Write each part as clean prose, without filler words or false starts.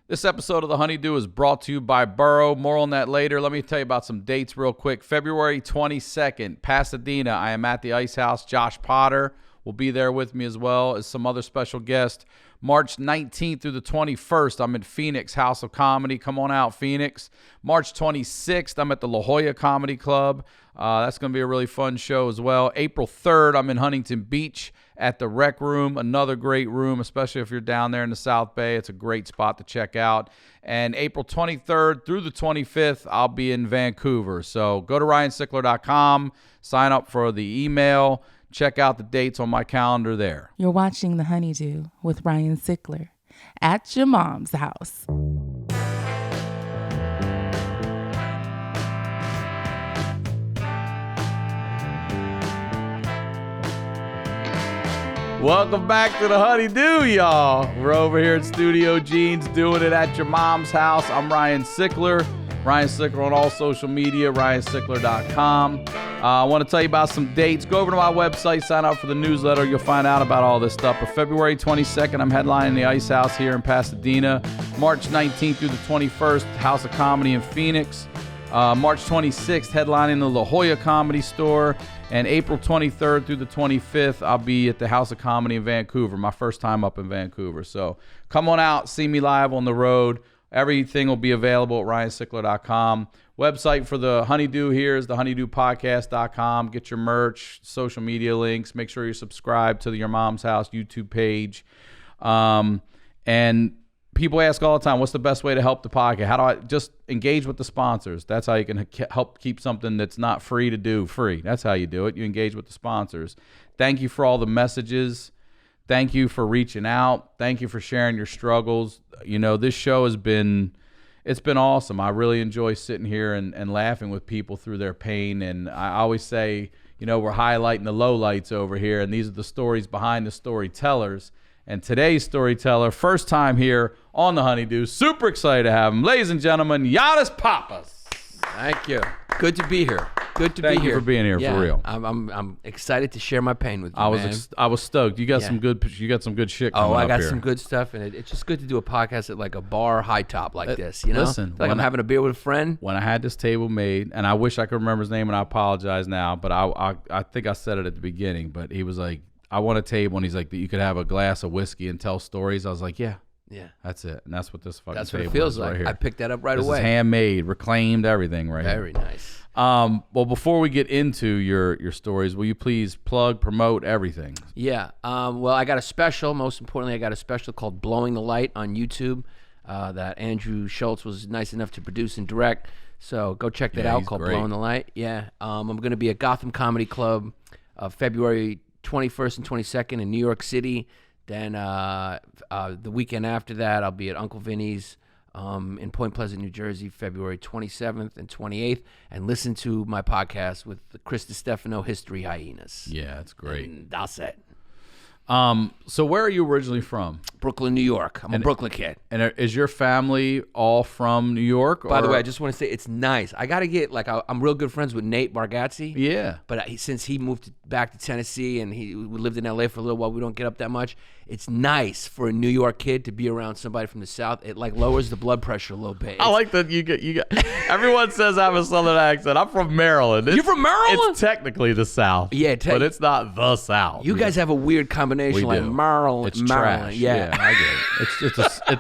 This episode of the HoneyDew is brought to you by Burrow. More on that later. Let me tell you about some dates real quick. February 22nd, Pasadena. I am at the Ice House. Josh Potter will be there with me as well as some other special guests. March 19th through the 21st, I'm in Phoenix, House of Comedy. Come on out, Phoenix. March 26th, I'm at the La Jolla Comedy Club. That's going to be a really fun show as well. April 3rd, I'm in Huntington Beach at the Rec Room, another great room, especially if you're down there in the South Bay. It's a great spot to check out. And April 23rd through the 25th, I'll be in Vancouver. So go to ryansickler.com, sign up for the email, check out the dates on my calendar there. You're watching The HoneyDew with Ryan Sickler at your mom's house. Welcome back to the HoneyDew, y'all. We're over here at Studio Jeans doing it at your mom's house. I'm Ryan Sickler. Ryan Sickler on all social media, ryansickler.com. I want to tell you about some dates. Go over to my website, sign up for the newsletter. You'll find out about all this stuff. But February 22nd, I'm headlining the Ice House here in Pasadena. March 19th through the 21st, House of Comedy in Phoenix. March 26th, headlining the La Jolla Comedy Store. And April 23rd through the 25th, I'll be at the House of Comedy in Vancouver, my first time up in Vancouver. So come on out, see me live on the road. Everything will be available at ryansickler.com. Website for the HoneyDew here is thehoneydewpodcast.com. Get your merch, social media links. Make sure you're subscribed to the Your Mom's House YouTube page. And people ask all the time, what's the best way to help the podcast? How do I just engage with the sponsors? That's how you can help keep something that's not free to do free. That's how you do it. You engage with the sponsors. Thank you for all the messages. Thank you for reaching out. Thank you for sharing your struggles. You know, this show it's been awesome. I really enjoy sitting here and laughing with people through their pain. And I always say, you know, we're highlighting the lowlights over here, and these are the stories behind the storytellers. And today's storyteller, first time here on the HoneyDew. Super excited to have him. Ladies and gentlemen, Yannis Pappas. Thank you. Good to be here. Good to be here. Thank you for being here, for real. I'm excited to share my pain with you, I was stoked. You got some good shit coming up here. I got some good stuff, and it's just good to do a podcast at like a bar high top like this, you know? Listen, like I'm having a beer with a friend. When I had this table made, and I wish I could remember his name, and I apologize now, but I think I said it at the beginning, but he was like, I want a table, and he's like, that you could have a glass of whiskey and tell stories. I was like, yeah, that's it, and that's what this fucking that's table what it feels is like. right here. I picked that up right this away. Is handmade, reclaimed, everything right Very here. nice. Well, before we get into your stories, will you please plug, promote everything? Yeah. Well, I got a special. Most importantly, I got a special called "Blowing the Light" on YouTube that Andrew Schultz was nice enough to produce and direct. So go check that out. Called great. "Blowing the Light." Yeah. I'm going to be at Gotham Comedy Club February 21st and 22nd in New York City. Then the weekend after that, I'll be at Uncle Vinny's in Point Pleasant, New Jersey, February 27th and 28th. And listen to my podcast with Chris DiStefano, History Hyenas. Yeah, that's great. And that's it. So where are you originally from? Brooklyn, New York. I'm a Brooklyn kid. And is your family all from New York? By the way, I just want to say it's nice. I got to get, I'm real good friends with Nate Bargatze. Yeah. But since he moved back to Tennessee and we lived in L.A. for a little while, we don't get up that much. It's nice for a New York kid to be around somebody from the South. It lowers the blood pressure a little bit. I like that you get. Everyone says I have a Southern accent. I'm from Maryland. You're from Maryland? It's technically the South. Yeah, but it's not the South. You guys have a weird combination, We like do. Maryland. It's Maryland. trash. Yeah, I get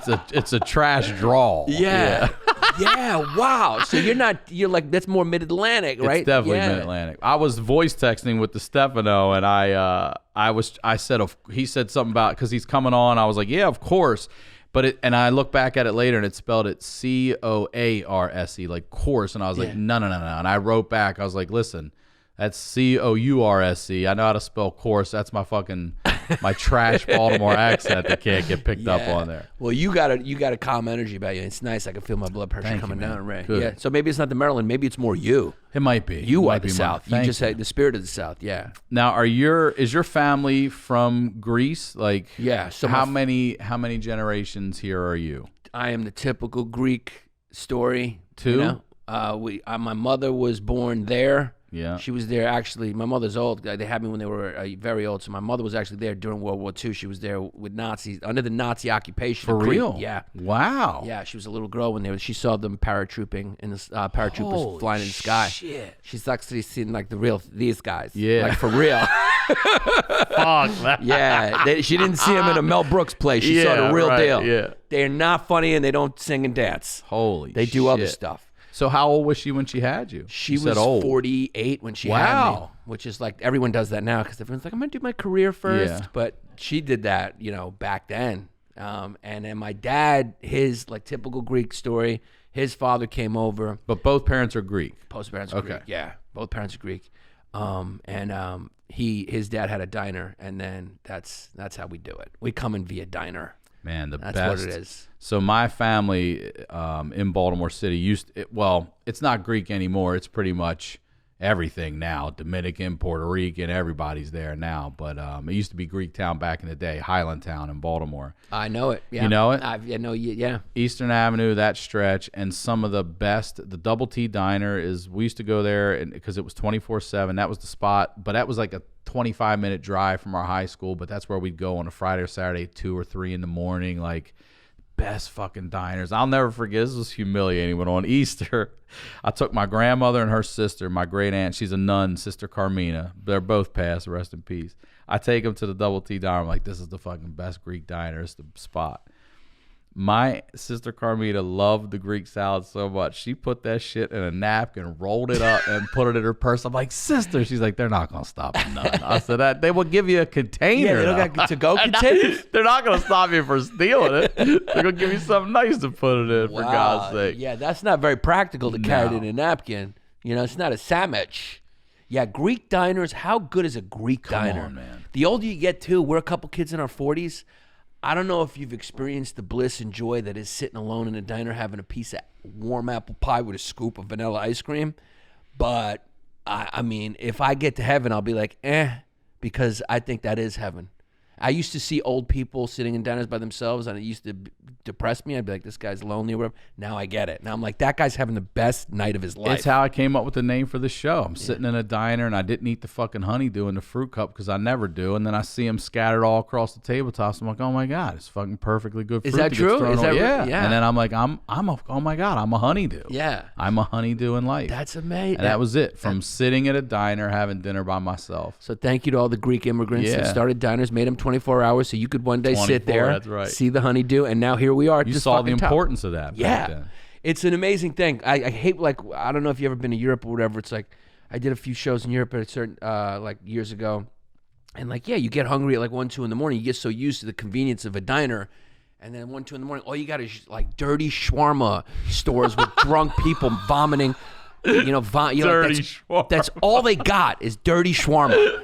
it. It's a trash drawl. Yeah. Yeah, wow. So you're like, that's more mid-Atlantic, right? It's definitely mid-Atlantic. I was voice texting with DiStefano, and he said something about, because he's coming on, I was like, yeah, of course. And I look back at it later, and it spelled it C-O-A-R-S-E, like course. And I was like, no. And I wrote back, I was like, listen, that's C-O-U-R-S-E. I know how to spell course. That's my trash Baltimore accent that can't get picked up on there. Well, you got a calm energy about you. It's nice. I can feel my blood pressure coming down, Ray. Good. Yeah. So maybe it's not the Maryland. Maybe it's more you. It might be. You might are the be South. You just had the spirit of the South. Yeah. Now, is your family from Greece? Like, yeah. So how many generations here are you? I am the typical Greek story. Two. You know? My mother was born there. Yeah. She was there actually. My mother's old. They had me when they were very old. So my mother was actually there during World War II. She was there with Nazis under the Nazi occupation. For real? Yeah. Wow. Yeah, she was a little girl when she saw them paratrooping and the paratroopers Holy flying in the sky. shit. She's actually seen like these guys. Yeah. Like for real. Fuck that. Yeah. She didn't see them in a Mel Brooks play. She saw the real deal. Yeah. They're not funny and they don't sing and dance. Holy They do other stuff. So how old was she when she had you? She You was said old. 48 when she had me, which is like everyone does that now because everyone's like, I'm going to do my career first. Yeah. But she did that, back then. And then my dad, his like typical Greek story, his father came over. But both parents are Greek. Both parents are Greek. Yeah, both parents are Greek. His dad had a diner, and then that's how we do it. We come in via diner. Man, That's best. what it is. So my family in Baltimore City it's not Greek anymore. It's pretty much everything now. Dominican, Puerto Rican, everybody's there now. But it used to be Greek town back in the day, Highland Town in Baltimore. I know it. Yeah. You know it? I know you. Yeah. Eastern Avenue, that stretch, and some of the best. The Double T Diner we used to go there because it was 24/7. That was the spot, but that was like a 25-minute drive from our high school. But that's where we'd go on a Friday or Saturday, 2 or 3 in the morning. Like best fucking diners. I'll never forget. This was humiliating. But on Easter, I took my grandmother and her sister, my great aunt. She's a nun, Sister Carmina. They're both passed. Rest in peace. I take them to the Double T Diner. I'm like, this is the fucking best Greek diner. It's the spot. My sister Carmina loved the Greek salad so much. She put that shit in a napkin, rolled it up, and put it in her purse. I'm like, sister. She's like, they're not going to stop at nothing. I said, that they will give you a container. Yeah, they don't got to-go containers. They're not going to stop you for stealing it. They're going to give you something nice to put it in, for God's sake. Yeah, that's not very practical to carry it in a napkin. It's not a sandwich. Yeah, Greek diners. How good is a Greek diner? on, man. The older you get, too, we're a couple kids in our 40s. I don't know if you've experienced the bliss and joy that is sitting alone in a diner having a piece of warm apple pie with a scoop of vanilla ice cream. But, I mean, if I get to heaven, I'll be like, because I think that is heaven. I used to see old people sitting in diners by themselves, and it used to depress me. I'd be like, this guy's lonely or whatever. Now I get it. Now I'm like, that guy's having the best night of his life. It's how I came up with the name for the show. I'm sitting in a diner, and I didn't eat the fucking honeydew in the fruit cup because I never do. And then I see them scattered all across the tabletops. I'm like, oh my God, it's fucking perfectly good fruit. Is that true? Is that yeah. Yeah. And then I'm like, oh my God, I'm a honeydew. Yeah. I'm a honeydew in life. That's amazing. And that was it. From sitting at a diner, having dinner by myself. So thank you to all the Greek immigrants that started diners, made them 24 hours so you could one day sit 24, there, that's right. see the honeydew, and now here we are. You saw the importance of that back then. It's an amazing thing. I hate, like, I don't know if you've ever been to Europe or whatever. It's like, I did a few shows in Europe at a certain, like, years ago. And, like, yeah, you get hungry at, like, 1, 2 in the morning. You get so used to the convenience of a diner. And then 1, 2 in the morning, all you got is, like, dirty shawarma stores with drunk people vomiting. Dirty shawarma. That's all they got is dirty shawarma.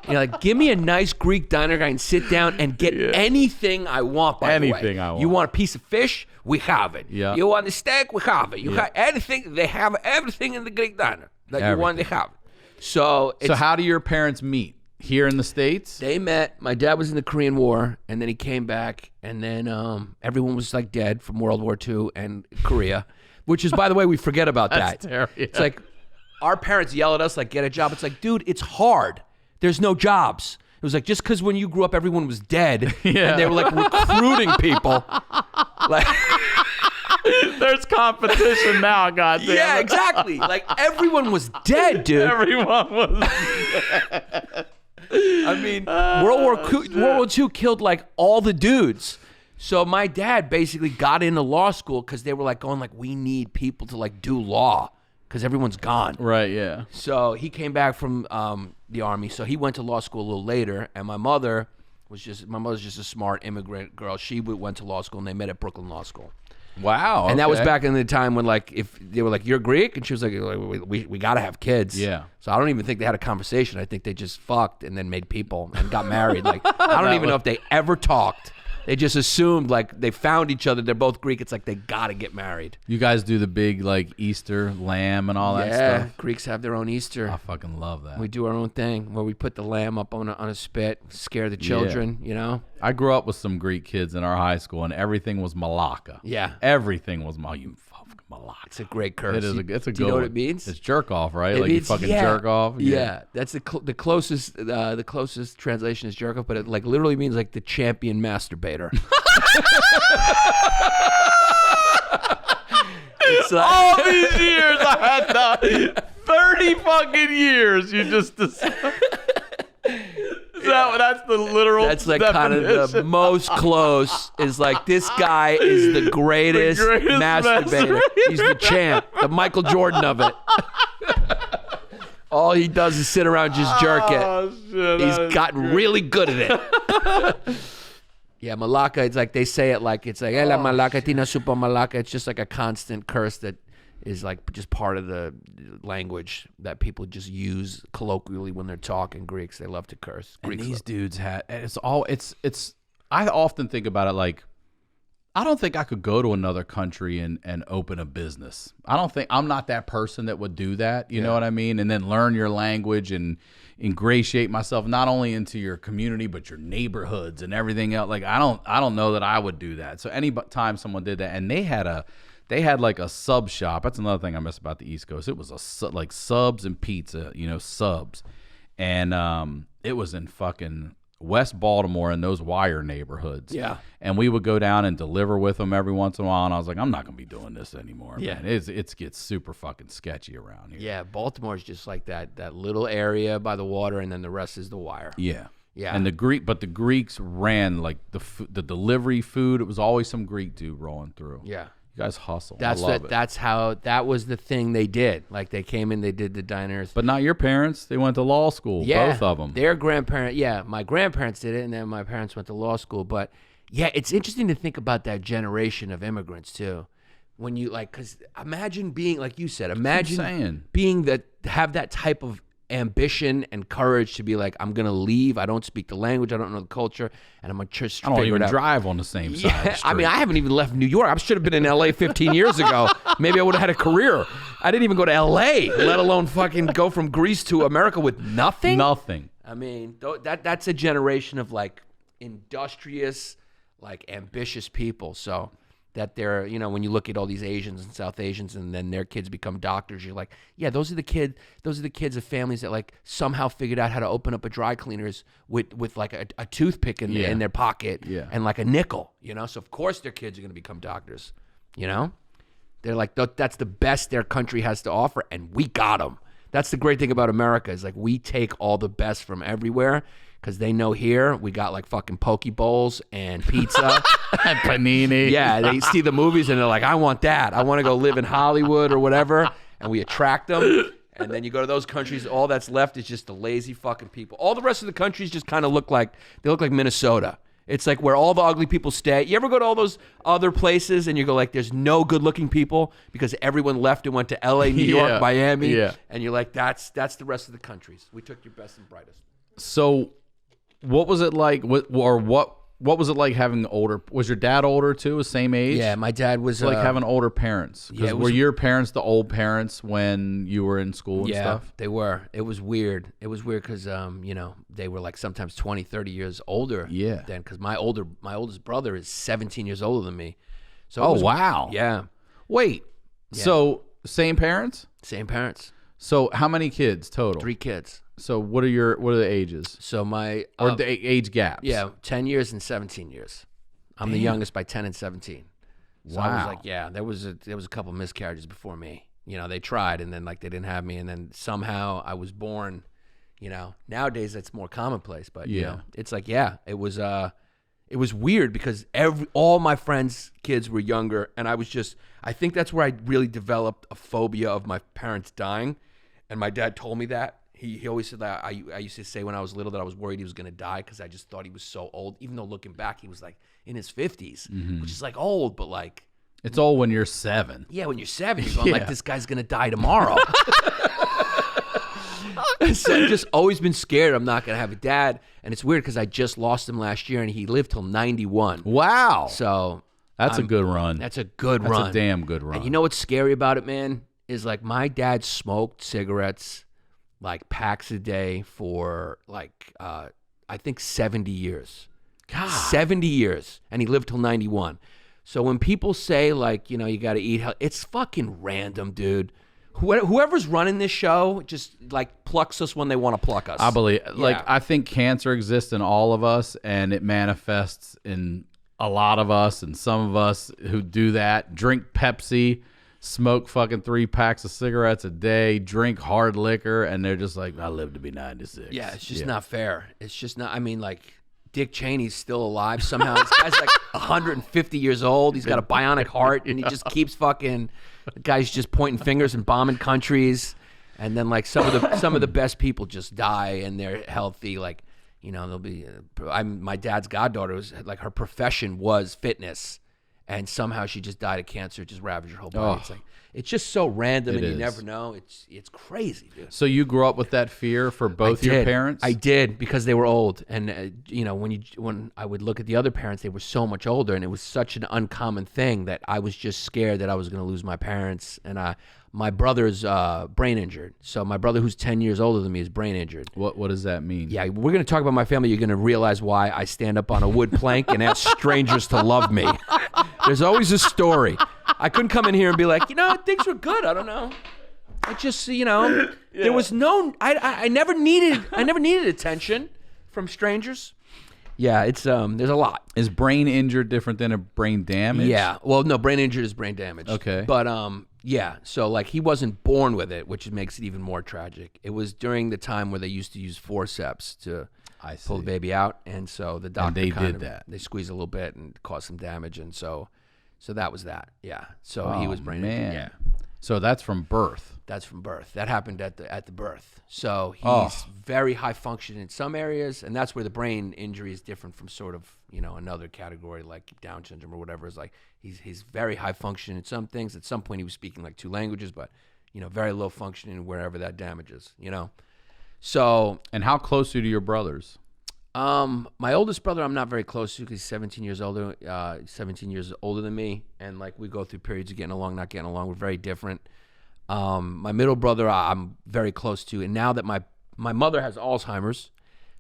Like, give me a nice Greek diner guy and sit down and get anything I want, by the way. Anything I want. You want a piece of fish? We have it. Yeah. You want a steak? We have it. You have anything. They have everything in the Greek diner that you want, they have it. So how do your parents meet? Here in the States? They met. My dad was in the Korean War, and then he came back, and then everyone was, like, dead from World War II and Korea, which is, by the way, we forget about that. Terrible. Yeah. It's like our parents yell at us, like, get a job. It's like, dude, it's hard. There's no jobs. It was like, just because when you grew up, everyone was dead, and they were, like, recruiting people. Like, there's competition now, goddamn. yeah, exactly. Like, everyone was dead, dude. Everyone was dead. I mean, World War II killed, like, all the dudes. So my dad basically got into law school because they were, like, going, like, we need people to, like, do law because everyone's gone. Right, yeah. So he came back from the Army. So he went to law school a little later. And my mother's just a smart immigrant girl. She went to law school, and they met at Brooklyn Law School. Wow. And that was back in the time when, like, if they were like, you're Greek? And she was like, we got to have kids. Yeah. So I don't even think they had a conversation. I think they just fucked and then made people and got married. Like, I don't even know if they ever talked. They just assumed, like, they found each other. They're both Greek. It's like they got to get married. You guys do the big, like, Easter lamb and all that stuff? Yeah, Greeks have their own Easter. I fucking love that. We do our own thing where we put the lamb up on a spit, scare the children, you know? I grew up with some Greek kids in our high school, and everything was malaka. Yeah. Everything was Malaka. It's a great curse. It's a Do good you know one. what it means? It's jerk off, right? It Like means- you fucking yeah, jerk off. Yeah, that's the closest. The closest translation is jerk off, but it like literally means like the champion masturbator. It's like, All these years I had 30 fucking years. You just that's the literal. that's like kind of the definition. most close. Is like this guy is the greatest, masturbator. He's the champ, the Michael Jordan of it. All he does is sit around just jerk it. Oh, shit, He's that is gotten great. really good at it. Yeah, Malaka, it's like they say it like it's like, la Malaka, tina super Malaka. It's just like a constant curse that is like just part of the language that people just use colloquially when they're talking. Greeks, they love to curse. And Greeks these love- dudes had it's I often think about it like I don't think I could go to another country and open a business. I'm not that person that would do that, you know what I mean? And then learn your language and ingratiate myself not only into your community but your neighborhoods and everything else. Like I don't know that I would do that. So any time someone did that, and they had like a sub shop. That's another thing I miss about the East Coast. It was like subs and pizza, subs. And it was in fucking West Baltimore in those wire neighborhoods. Yeah. And we would go down and deliver with them every once in a while. And I was like, I'm not going to be doing this anymore. Yeah. Man. It gets super fucking sketchy around here. Yeah, Baltimore's just like that little area by the water, and then the rest is the wire. Yeah. Yeah. And the Greeks ran like the delivery food. It was always some Greek dude rolling through. Yeah. You guys hustle. That's I love it. That's how that was the thing they did. Like they came in, they did the diners. But not your parents. They went to law school. Yeah, Both of them. Their grandparent, my grandparents did it, and then my parents went to law school. But yeah, it's interesting to think about that generation of immigrants too. When you because imagine being like you said, imagine being have that type of ambition and courage to be like, I'm gonna leave. I don't speak the language. I don't know the culture, and I'm gonna just I don't figure even it out. drive on the same side. Of the I mean, street. I haven't even left New York. I should have been in LA 15 years ago. Maybe I would have had a career. I didn't even go to LA, let alone fucking go from Greece to America with nothing. Nothing. I mean, that's a generation of like industrious, like ambitious people. So that they're, when you look at all these Asians and South Asians and then their kids become doctors, you're like, yeah, those are the kids of families that like somehow figured out how to open up a dry cleaners with like a toothpick in their pocket and like a nickel, So of course their kids are going to become doctors, They're like, that's the best their country has to offer, and we got them. That's the great thing about America is like we take all the best from everywhere. Because they know here we got like fucking poke bowls and pizza. And panini. Yeah, they see the movies and they're like, I want that. I want to go live in Hollywood or whatever. And we attract them. And then you go to those countries, all that's left is just the lazy fucking people. All the rest of the countries just kind of look like Minnesota. It's like where all the ugly people stay. You ever go to all those other places and you go like, there's no good looking people because everyone left and went to LA, New York, Miami. Yeah. And you're like, that's the rest of the countries. We took your best and brightest. So, what was it like? What was it like having older? Was your dad older too, same age? Yeah, my dad was It's like having older parents. Yeah, it were was- your parents the old parents when you were in school and stuff? They were. It was weird. It was weird because, they were like sometimes 20, 30 years older. Yeah. Then because my oldest brother is 17 years older than me. So it Oh, was- wow. Yeah. Wait. Yeah. So same parents? Same parents. So how many kids total? 3 kids. So what are the ages So my or the age gaps? 10 years and 17 years. I'm the youngest by 10 and 17. So I was Wow. like, yeah, there was a couple miscarriages before me. They tried and then like they didn't have me and then somehow I was born. Nowadays that's more commonplace, but it's like it was weird because all my friends' kids were younger and I think that's where I really developed a phobia of my parents dying, and my dad told me that. He always said that I used to say when I was little that I was worried he was going to die because I just thought he was so old, even though looking back he was like in his 50s, which is like old, but like It's old when you're 7. yeah, when you're 7, you're going like, this guy's going to die tomorrow. So I've just always been scared I'm not going to have a dad. And it's weird because I just lost him last year and he lived till 91. Wow. So That's a good run. that's a good That's run. a damn good run. And you know what's scary about it, man? Is like my dad smoked cigarettes like packs a day for like, I think 70 years. God. 70 years. And he lived till 91. So when people say like, you know, you got to eat healthy, it's fucking random, dude. Whoever's running this show just like plucks us when they want to pluck us. I believe, I think cancer exists in all of us, and it manifests in a lot of us, and some of us who do that drink Pepsi, smoke fucking 3 packs of cigarettes a day, drink hard liquor, and they're just like, I live to be 96. Yeah, it's just not fair. It's just not. I mean, like Dick Cheney's still alive somehow. This guy's like 150 years old. He's got a bionic heart, and he just keeps fucking. The guy's just pointing fingers and bombing countries, and then like some of the best people just die, and they're healthy. Like, you know, there'll be. My dad's goddaughter was like, her profession was fitness, and somehow she just died of cancer. It just ravaged her whole body. It's like, it's just so random, and you never know. It's crazy, dude. So you grew up with that fear for both your parents? I did, because they were old, and you know, when I would look at the other parents, they were so much older, and it was such an uncommon thing that I was just scared that I was going to lose my parents. And my brother's brain injured, so my brother, who's 10 years older than me, is brain injured. What does that mean? Yeah, we're going to talk about my family. You're going to realize why I stand up on a wood plank and ask strangers to love me. There's always a story. I couldn't come in here and be like, you know, things were good. I don't know. I just, you know, there was no. I never needed attention from strangers. Yeah, it's there's a lot. Is brain injured different than a brain damage? Yeah. Well, no, brain injured is brain damage. Okay. But yeah. So like, he wasn't born with it, which makes it even more tragic. It was during the time where they used to use forceps to pull the baby out, and so the doctor they squeezed a little bit and caused some damage, and so that was that. Yeah. So he was brain injured. Yeah. So that's from birth. That's from birth. That happened at the birth. So he's very high functioning in some areas, and that's where the brain injury is different from sort of, you know, another category like Down syndrome or whatever. Is like he's very high functioning in some things. At some point he was speaking like 2 languages, but, you know, very low functioning wherever that damages, you know. So. And how close are you to your brothers? My oldest brother I'm not very close to, because he's 17 years older than me, and like, we go through periods of getting along, not getting along. We're very different. My middle brother I'm very close to, and now that my mother has Alzheimer's,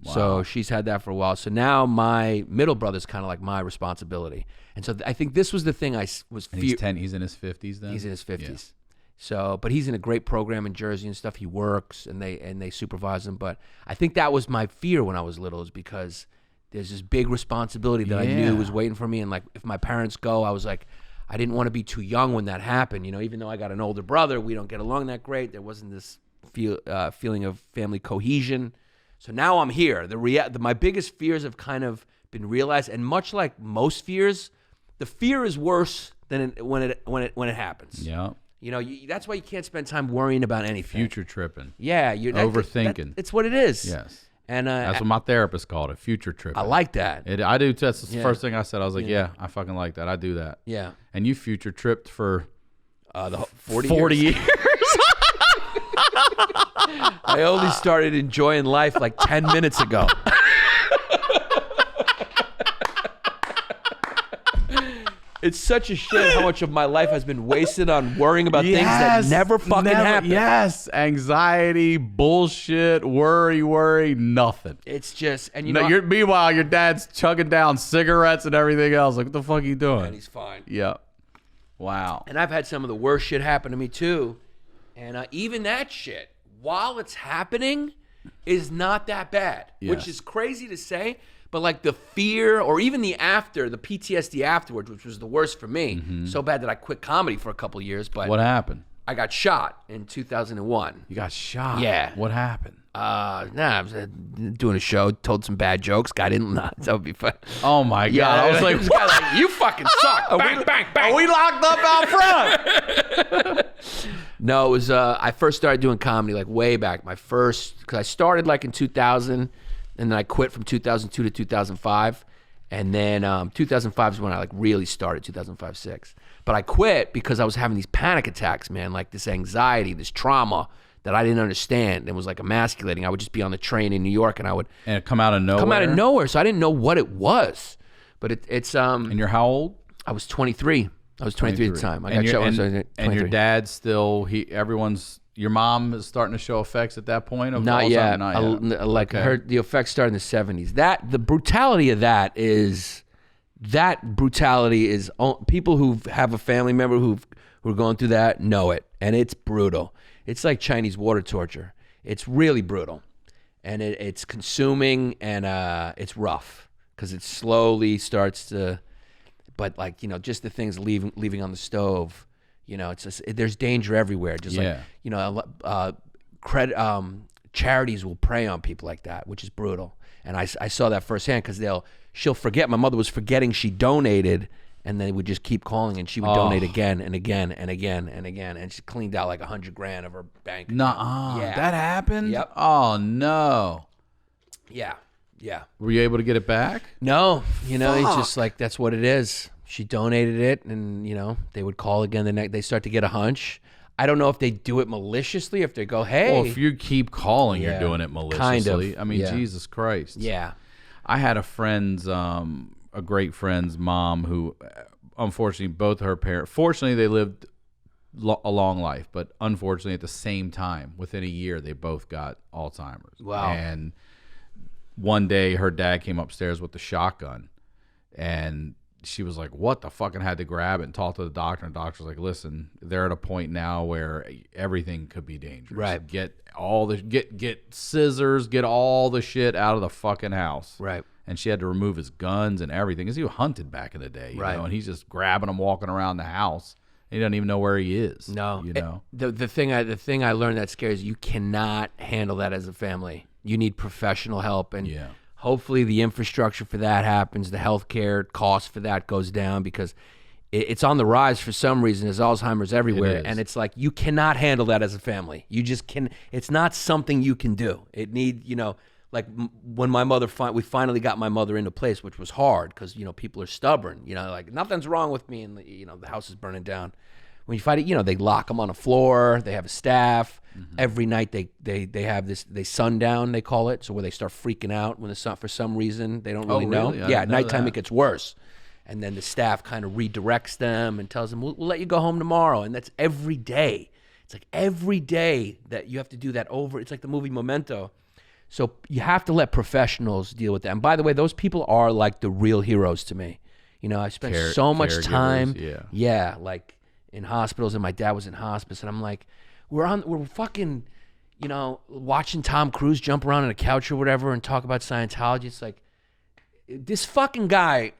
so she's had that for a while. So now my middle brother's kind of like my responsibility, and so I think this was the thing I was. And he's 10. He's in his 50s then. He's in his 50s. Yeah. So, but he's in a great program in Jersey and stuff. He works, and they supervise him. But I think that was my fear when I was little, is because there's this big responsibility that I knew was waiting for me. And like, if my parents go, I was like, I didn't want to be too young when that happened. You know, even though I got an older brother, we don't get along that great. There wasn't this feeling of family cohesion. So now I'm here. My biggest fears have kind of been realized, and much like most fears, the fear is worse than when it happens. Yeah. You know, that's why you can't spend time worrying about anything. Future tripping. Yeah, you're overthinking. It's what it is. Yes. And that's what my therapist called it, future tripping. I like that. I do too. That's the first thing I said. I was like, yeah, I fucking like that. I do that. Yeah. And you future tripped for the 40 years. I only started enjoying life like 10 minutes ago. It's such a shame how much of my life has been wasted on worrying about things that never fucking happen. Yes, anxiety, bullshit, worry, nothing. It's just, and meanwhile, your dad's chugging down cigarettes and everything else. Like, what the fuck are you doing? And he's fine. Yeah. Wow. And I've had some of the worst shit happen to me too. And even that shit, while it's happening, is not that bad, which is crazy to say. But like the fear, or even the PTSD afterwards, which was the worst for me, so bad that I quit comedy for a couple of years. But what happened? I got shot in 2001. You got shot? Yeah. What happened? I was doing a show, told some bad jokes. Guy didn't laugh. That would be fun. Oh my God! I was like, what? Like, you fucking suck. Bang, bang, bang. Are we locked up out front? No, it was. I first started doing comedy like way back. Because I started like in 2000. And then I quit from 2002 to 2005. And then 2005 is when I like really started, 2005-06. But I quit because I was having these panic attacks, man, like this anxiety, this trauma that I didn't understand. It was like emasculating. I would just be on the train in New York, and And it come out of nowhere? So I didn't know what it was. But it's... And you're how old? I was 23. I was 23 at the time. I got shot when I was 23. And your dad still, your mom is starting to show effects at that point? Not yet. The effects started in the 70s. The brutality of that is that brutality is people who have a family member who are going through that know it, and it's brutal. It's like Chinese water torture. It's really brutal, and it's consuming, and it's rough because it slowly starts to. But like, you know, just the things leaving on the stove, you know, it's just, there's danger everywhere. Just like, you know, charities will prey on people like that, which is brutal. And I saw that firsthand because she'll forget. My mother was forgetting she donated, and they would just keep calling, and she would donate again and again and again and again, and she cleaned out like $100,000 of her bank. That happened? Yep. Oh no. Yeah. Were you able to get it back? No, you know, it's just like, that's what it is. She donated it, and, you know, they would call again they start to get a hunch. I don't know if they do it maliciously, if they go, hey. Well, if you keep calling, you're doing it maliciously. Kind of. I mean, Jesus Christ. Yeah. I had a great friend's mom who, unfortunately, both her parents, fortunately, they lived a long life, but unfortunately, at the same time, within a year, they both got Alzheimer's. Wow. And one day, her dad came upstairs with the shotgun, and she was like, what the fuck, and had to grab it and talk to the doctor, and the doctor's like, listen, they're at a point now where everything could be dangerous. Right. Get scissors, get all the shit out of the fucking house. Right. And she had to remove his guns and everything, because he hunted back in the day, you know, and he's just grabbing them, walking around the house. He doesn't even know where he is. No. You know? The thing I learned that scares you cannot handle that as a family. You need professional help, and hopefully the infrastructure for that happens. The healthcare cost for that goes down, because it's on the rise for some reason. There's Alzheimer's everywhere, and it's like, you cannot handle that as a family. You just can. It's not something you can do. It need, you know, like when my mother we finally got my mother into place, which was hard because, you know, people are stubborn. You know, like, nothing's wrong with me, and, you know, the house is burning down. When you fight it, you know, they lock them on the floor. They have a staff. Every night they have this, they sundown, they call it, so where they start freaking out when the sun, for some reason, they don't really know. Yeah, at nighttime it gets worse. And then the staff kind of redirects them and tells them, we'll let you go home tomorrow. And that's every day. It's like every day that you have to do that over. It's like the movie Memento. So you have to let professionals deal with that. And by the way, those people are like the real heroes to me. You know, I spent so much time, like in hospitals, and my dad was in hospice, and I'm like, we're fucking, you know, watching Tom Cruise jump around on a couch or whatever and talk about Scientology. It's like, this fucking guy,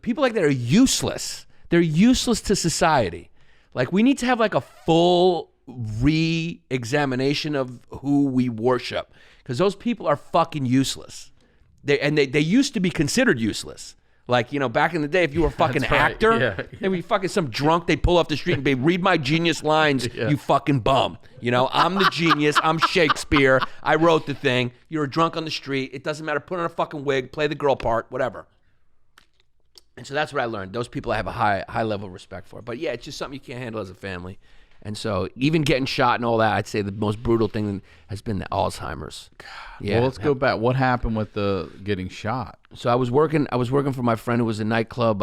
people like that are useless. They're useless to society. Like, we need to have like a full re-examination of who we worship, because those people are fucking useless. They used to be considered useless. Like, you know, back in the day, if you were a fucking actor, they'd be fucking some drunk, they'd pull off the street and be, read my genius lines, you fucking bum. You know, I'm the genius, I'm Shakespeare, I wrote the thing, you're a drunk on the street, it doesn't matter, put on a fucking wig, play the girl part, whatever. And so that's what I learned. Those people I have a high level of respect for. But yeah, it's just something you can't handle as a family. And so even getting shot and all that, I'd say the most brutal thing has been the Alzheimer's. Yeah. Well, let's go back. What happened with the getting shot? So I was working for my friend who was a nightclub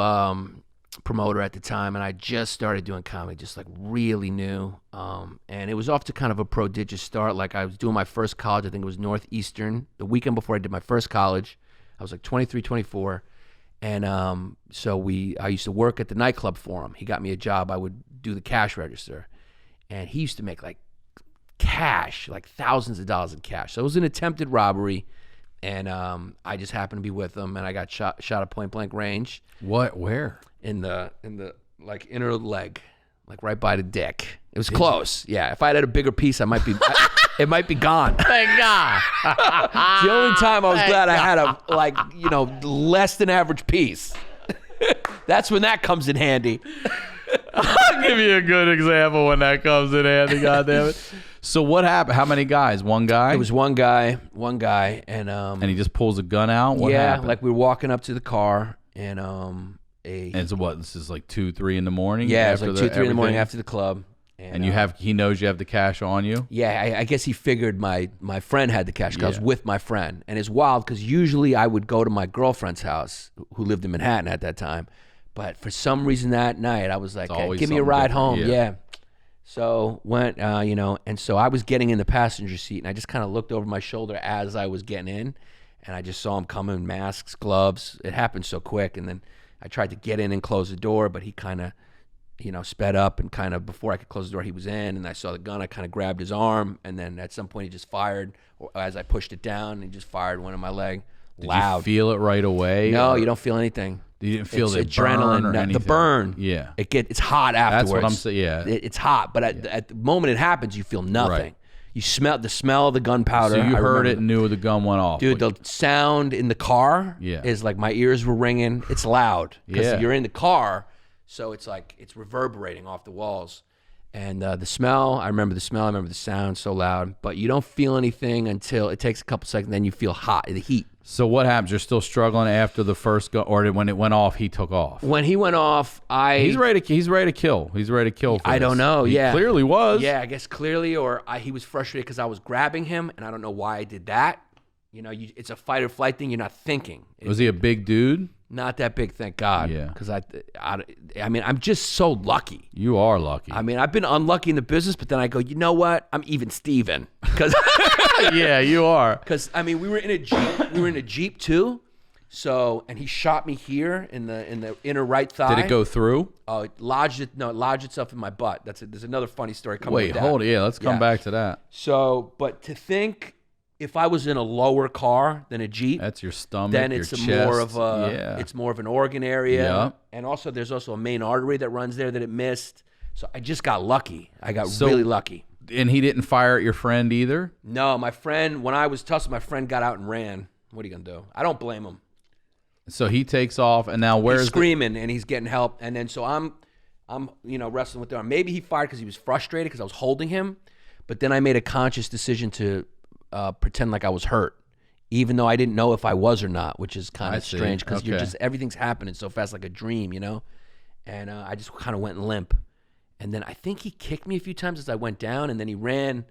promoter at the time, and I just started doing comedy, just like really new. And it was off to kind of a prodigious start. Like, I was doing my first college, I think it was Northeastern, the weekend before I did my first college. I was like 23, 24. And so I used to work at the nightclub for him. He got me a job. I would do the cash register. And he used to make like cash, like thousands of dollars in cash. So it was an attempted robbery, and I just happened to be with him, and I got shot at point blank range. What? Where? In the like inner leg, like right by the dick. It was close. Yeah. If I had a bigger piece, it might be gone. Thank God. It's the only time I was glad I had a, like, you know, less than average piece. That's when that comes in handy. I'll give you a good example when that comes in handy, goddammit. So what happened? How many guys? One guy? It was one guy, and he just pulls a gun out? What happened? Like we were walking up to the car, and and so what, this is like 2, 3 in the morning? Yeah, it was like 2, 3 in the morning after the club. And he knows you have the cash on you? Yeah, I guess he figured my friend had the cash, because I was with my friend. And it's wild, because usually I would go to my girlfriend's house, who lived in Manhattan at that time. But for some reason that night, I was like, hey, give me a ride home. Yeah. So went, you know, and so I was getting in the passenger seat, and I just kind of looked over my shoulder as I was getting in, and I just saw him coming, masks, gloves. It happened so quick. And then I tried to get in and close the door, but he kind of, sped up, and kind of before I could close the door, he was in, and I saw the gun. I kind of grabbed his arm, and then at some point he just fired, or as I pushed it down, he just fired one in my leg. Loud. Did you feel it right away? No, you don't feel anything. You didn't feel it's the adrenaline burn or anything? The burn. Yeah. It's hot afterwards. That's what I'm saying, yeah. It's hot, but at the moment it happens, you feel nothing. Right. You smell the smell of the gunpowder. So you heard it and knew the gun went off. Dude, the sound in the car is like my ears were ringing. It's loud because you're in the car, so it's like it's reverberating off the walls. And the smell, I remember the smell, I remember the sound, so loud. But you don't feel anything until it takes a couple seconds, then you feel hot, the heat. So what happens? You're still struggling after the first gun, or when it went off, he took off? When he went off, He's ready to kill. He's ready to kill for I don't know, He clearly was. Yeah, I guess clearly, or he was frustrated because I was grabbing him, and I don't know why I did that. It's a fight or flight thing. You're not thinking. Was he a big dude? Not that big, thank God. Yeah. Because I mean, I'm just so lucky. You are lucky. I mean, I've been unlucky in the business, but then I go, you know what? I'm even Steven. Because yeah, you are. Because I mean, we were in a Jeep. We were in a Jeep too. So, and he shot me here in the inner right thigh. Did it go through? Oh, it lodged itself in my butt. There's another funny story coming. Wait, with that. hold it. Yeah, let's come back to that. So, but to think, if I was in a lower car than a Jeep, that's your stomach, then your it's chest. more of it's more of an organ area. Yeah. And also there's also a main artery that runs there that it missed. So I just got lucky. I got really lucky. And he didn't fire at your friend either? No, my friend, when I was tussling, my friend got out and ran. What are you going to do? I don't blame him. So he takes off, and now where's he's screaming and he's getting help. And then so I'm wrestling with the arm. Maybe he fired because he was frustrated because I was holding him. But then I made a conscious decision to pretend like I was hurt, even though I didn't know if I was or not, which is kind of strange because you're just everything's happening so fast, like a dream, And I just kind of went limp, and then I think he kicked me a few times as I went down, and then he ran.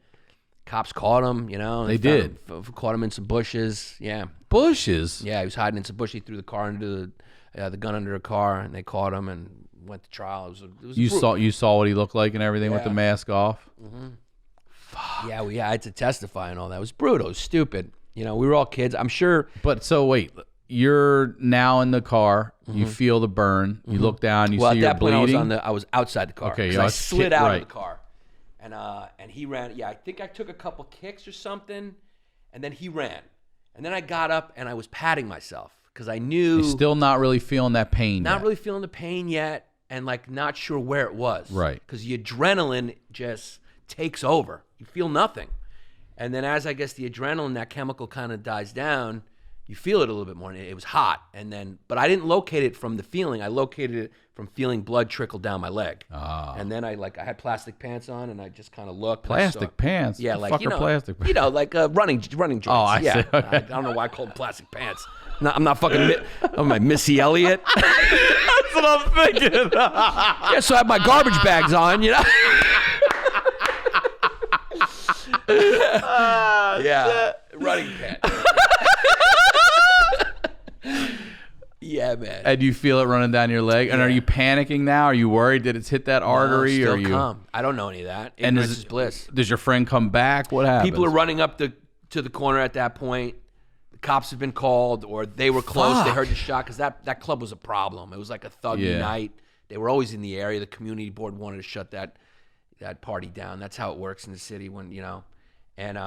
Cops caught him, They did. Caught him in some bushes. Yeah, bushes. Yeah, he was hiding in some bush. He threw the car into the gun under a car, and they caught him and went to trial. It was you saw what he looked like and everything with the mask off. Mm-hmm. Fuck. Yeah, I had to testify and all that. It was brutal. It was stupid. We were all kids. I'm sure. But so wait, you're now in the car. Mm-hmm. You feel the burn. You look down. You see you're bleeding. At that point, I was outside the car. Okay, I slid out of the car, and he ran. Yeah, I think I took a couple kicks or something, and then he ran, and then I got up and I was patting myself because I knew. You're still not really feeling that pain. Not really feeling the pain yet, and not sure where it was. Right. Because the adrenaline just takes over. You feel nothing. And then as I guess the adrenaline, that chemical kind of dies down, you feel it a little bit more. And it was hot. But I didn't locate it from the feeling. I located it from feeling blood trickle down my leg. Ah. And then I had plastic pants on, and I just kind of looked. Plastic pants? Yeah, plastic pants? Like running joints. Oh, I see. Okay. I don't know why I call them plastic pants. I'm not fucking I'm like Missy Elliott. That's what I'm thinking. Yeah, so I have my garbage bags on, yeah, running pants. Yeah, man. And you feel it running down your leg. Yeah. And are you panicking now? Are you worried that it's hit that artery? Still or you? Calm. I don't know any of that. Ignorance is bliss. Does your friend come back? What happens? People are running up to the corner at that point. The cops have been called, or they were close. Fuck. They heard the shot because that club was a problem. It was like a thuggy night. They were always in the area. The community board wanted to shut that party down. That's how it works in the city when, And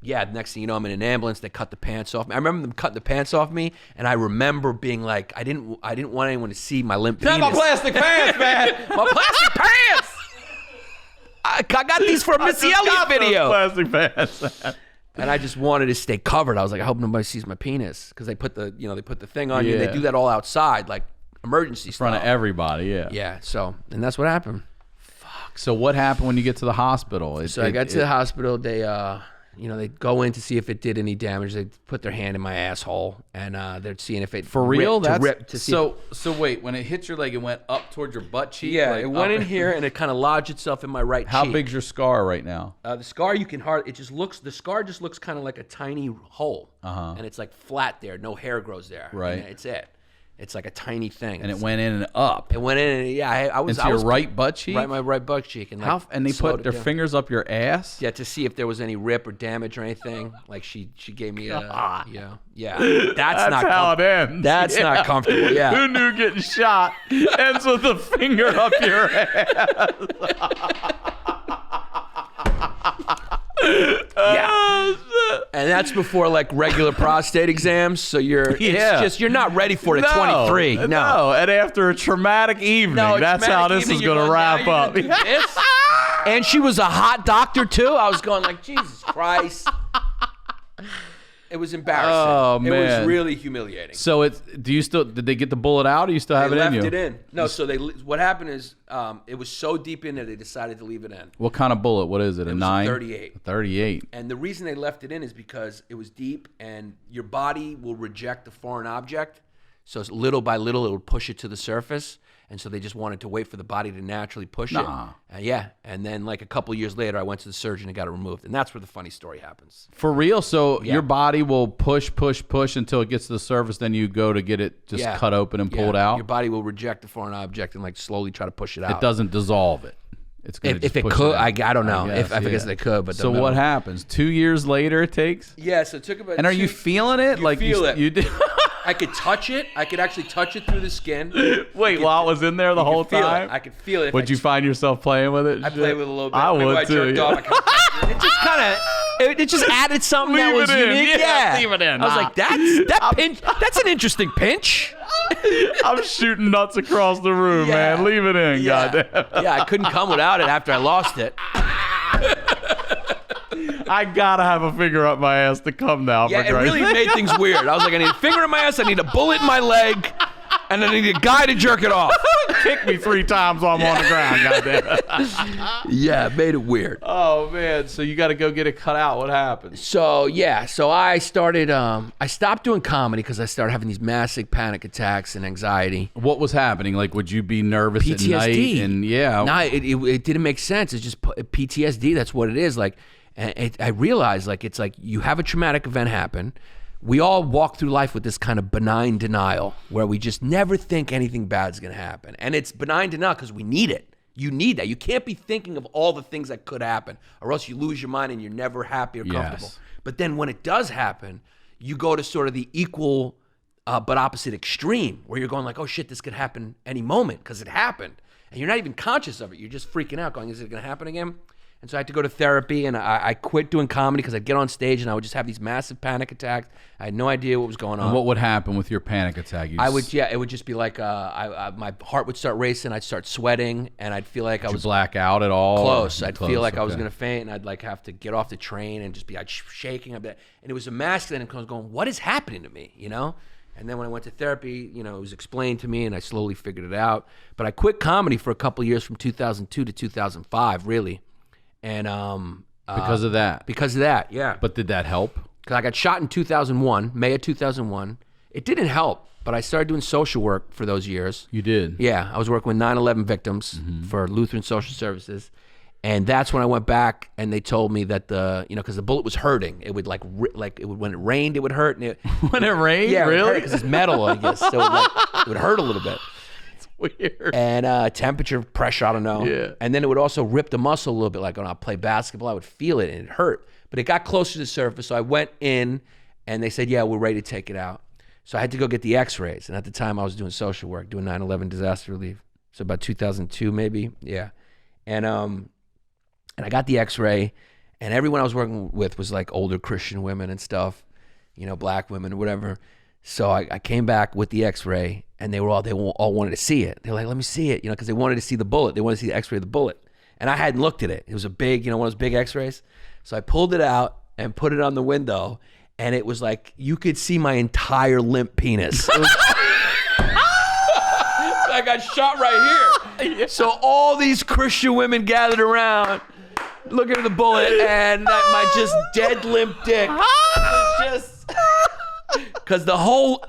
the next thing you know, I'm in an ambulance. They cut the pants off me. I remember them cutting the pants off me, and I remember being like, I didn't want anyone to see my limp penis. My plastic pants, man. My plastic pants. I got these for a Missy Elliott video. Plastic pants. And I just wanted to stay covered. I was like, I hope nobody sees my penis because they put the thing on you. And they do that all outside, like emergency stuff. In front of everybody, yeah. Yeah. So, and that's what happened. Fuck. So what happened when you get to the hospital? I got to the hospital. They, they go in to see if it did any damage. They put their hand in my asshole, and they're seeing if it for real. So wait, when it hit your leg, it went up towards your butt cheek. Yeah, it went in here, and it kind of lodged itself in my right cheek. How big's your scar right now? The scar the scar just looks kind of like a tiny hole, and it's like flat there. No hair grows there. Right, and it's it. It's like a tiny thing. And it went in and up. It went in, and yeah, I was... Into your right butt cheek? Right, my right butt cheek. And, like, and they put their fingers up your ass? Yeah, to see if there was any rip or damage or anything. Like, she gave me a... Yeah. That's not how it ends. That's not comfortable, yeah. Who knew getting shot ends with a finger up your ass? Yeah. And that's before like regular prostate exams, so you're not ready for it at 23. No. And after a traumatic evening, that's how this is going to wrap up. And she was a hot doctor too. I was going like, Jesus Christ. It was embarrassing. Oh, man. It was really humiliating. So did they get the bullet out, or you still have it in you? They left it in. No, so what happened is it was so deep in there they decided to leave it in. What kind of bullet? What is it? A 9? 38. 38. And the reason they left it in is because it was deep, and your body will reject a foreign object. So little by little, it would push it to the surface. And so they just wanted to wait for the body to naturally push it. Yeah. And then like a couple years later, I went to the surgeon and got it removed. And that's where the funny story happens. For real? So your body will push until it gets to the surface. Then you go to get it just cut open and pulled out? Your body will reject a foreign object and like slowly try to push it out. It doesn't dissolve it. It's gonna if it could, I don't know. I guess they could. But so what happens? 2 years later it takes? Yeah, so it took about And are you feeling it? You feel it. You did. I could touch it. I could actually touch it through the skin. Wait, while it was in there the whole time? I could feel it. Would you find yourself playing with it? I played with it a little bit. I would too. It just kind of, it just added something that was unique. Yeah, leave it in. I was like, that pinch. That's an interesting pinch. I'm shooting nuts across the room, man. Leave it in, goddamn. Yeah, I couldn't come without it after I lost it. I gotta have a finger up my ass to come now. Yeah, it really made things weird. I was like, I need a finger in my ass, I need a bullet in my leg, and I need a guy to jerk it off. Kick me 3 times while I'm on the ground, goddamn. Yeah, it made it weird. Oh man, so you got to go get it cut out. What happened? So I started. I stopped doing comedy because I started having these massive panic attacks and anxiety. What was happening? Like, would you be nervous PTSD. at night? And it didn't make sense. It's just PTSD. That's what it is. Like. And I realized, like, it's like you have a traumatic event happen. We all walk through life with this kind of benign denial where we just never think anything bad is going to happen. And it's benign denial because we need it. You need that. You can't be thinking of all the things that could happen, or else you lose your mind and you're never happy or comfortable. Yes. But then when it does happen, you go to sort of the equal but opposite extreme where you're going like, oh shit, this could happen any moment because it happened. And you're not even conscious of it. You're just freaking out going, is it going to happen again? And so I had to go to therapy, and I quit doing comedy because I'd get on stage and I would just have these massive panic attacks. I had no idea what was going on. And what would happen with your panic attack? It would just be like my heart would start racing, I'd start sweating, and I'd feel like I was black out at all. Close. I'd feel like I was gonna faint, and I'd like have to get off the train and just be shaking a bit. And it was a mask, and I was going, what is happening to me? You know? And then when I went to therapy, it was explained to me, and I slowly figured it out. But I quit comedy for a couple of years from 2002 to 2005, really. And because of that? Because of that, yeah. But did that help? Because I got shot in 2001, May of 2001. It didn't help, but I started doing social work for those years. You did? Yeah, I was working with 9/11 victims for Lutheran Social Services. And that's when I went back, and they told me that because the bullet was hurting. It would when it rained, it would hurt. And when it rained? Yeah, really? Because it's metal, I guess. So it would hurt a little bit. Weird. And temperature, pressure, I don't know. Yeah. And then it would also rip the muscle a little bit. Like when I play basketball, I would feel it and it hurt. But it got closer to the surface. So I went in and they said, yeah, we're ready to take it out. So I had to go get the x-rays. And at the time I was doing social work, doing 9/11 disaster relief. So about 2002 maybe. Yeah. And I got the x-ray, and everyone I was working with was like older Christian women and stuff, black women or whatever. So I came back with the x-ray, and they all wanted to see it. They're like, let me see it, because they wanted to see the bullet. They wanted to see the x-ray of the bullet. And I hadn't looked at it. It was a big, one of those big x-rays. So I pulled it out and put it on the window, and it was like, you could see my entire limp penis. It was, I got shot right here. Yeah. So all these Christian women gathered around, looking at the bullet, and my just dead limp dick. Just... Because the whole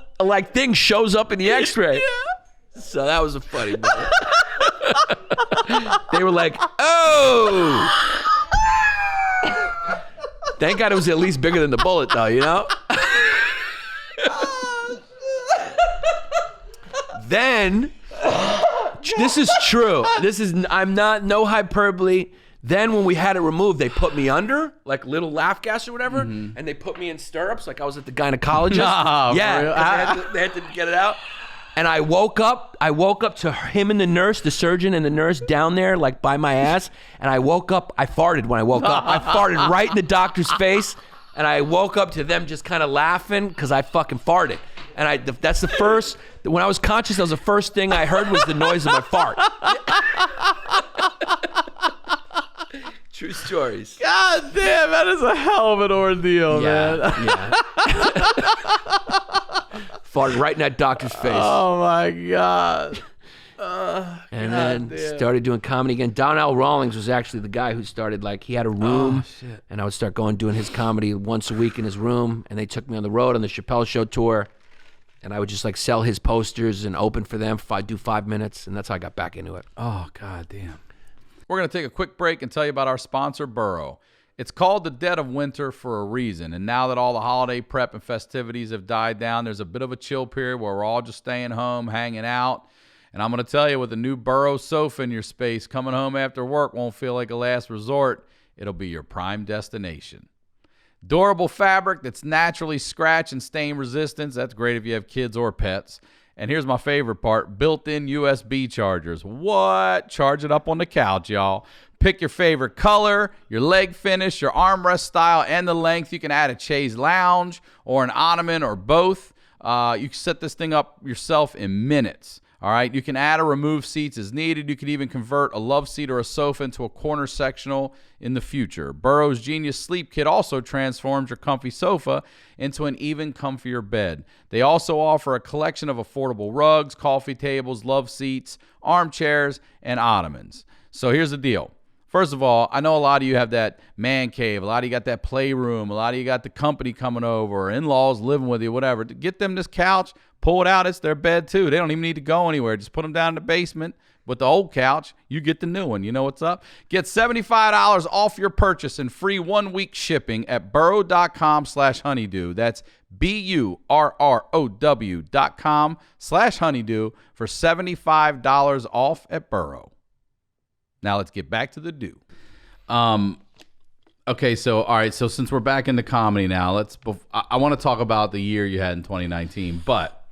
thing shows up in the x-ray. Yeah. So that was a funny moment. They were like, oh. Thank God it was at least bigger than the bullet though, Then, this is true. I'm not, no hyperbole. Then when we had it removed, they put me under, like little laugh gas or whatever, and they put me in stirrups like I was at the gynecologist. Nah, yeah, 'cause they had to get it out. And I woke up to him and the nurse, the surgeon and the nurse down there, like by my ass. And I woke up, I farted when I woke up. I farted right in the doctor's face. And I woke up to them just kind of laughing because I fucking farted. And that's the first, when I was conscious, that was the first thing I heard was the noise of my fart. True stories. God damn, that is a hell of an ordeal, man. Yeah. Farted right in that doctor's face. Oh my God. And then started doing comedy again. Donnell Rawlings was actually the guy who started, like, he had a room, and I would start doing his comedy once a week in his room, and they took me on the road on the Chappelle Show tour, and I would just, like, sell his posters and open for them, do 5 minutes, and that's how I got back into it. Oh, God damn. We're going to take a quick break and tell you about our sponsor, Burrow. It's called the dead of winter for a reason, and now that all the holiday prep and festivities have died down, there's a bit of a chill period where we're all just staying home, hanging out. And I'm going to tell you, with a new Burrow sofa in your space, coming home after work won't feel like a last resort. It'll be your prime destination. Durable fabric that's naturally scratch and stain resistant. That's great if you have kids or pets. And here's my favorite part, built-in USB chargers. What? Charge it up on the couch, y'all. Pick your favorite color, your leg finish, your armrest style, and the length. You can add a chaise lounge or an ottoman or both. You can set this thing up yourself in minutes. All right, you can add or remove seats as needed. You can even convert a love seat or a sofa into a corner sectional in the future. Burrow's Genius Sleep Kit also transforms your comfy sofa into an even comfier bed. They also offer a collection of affordable rugs, coffee tables, love seats, armchairs, and ottomans. So here's the deal. First of all, I know a lot of you have that man cave. A lot of you got that playroom. A lot of you got the company coming over, or in-laws living with you, whatever. Get them this couch, pull it out. It's their bed, too. They don't even need to go anywhere. Just put them down in the basement with the old couch. You get the new one. You know what's up? Get $75 off your purchase and free 1-week shipping at burrow.com/honeydew. That's BURROW.com/honeydew for $75 off at Burrow. Now let's get back to the do. Okay, so all right, so since we're back into comedy now, I want to talk about the year you had in 2019. But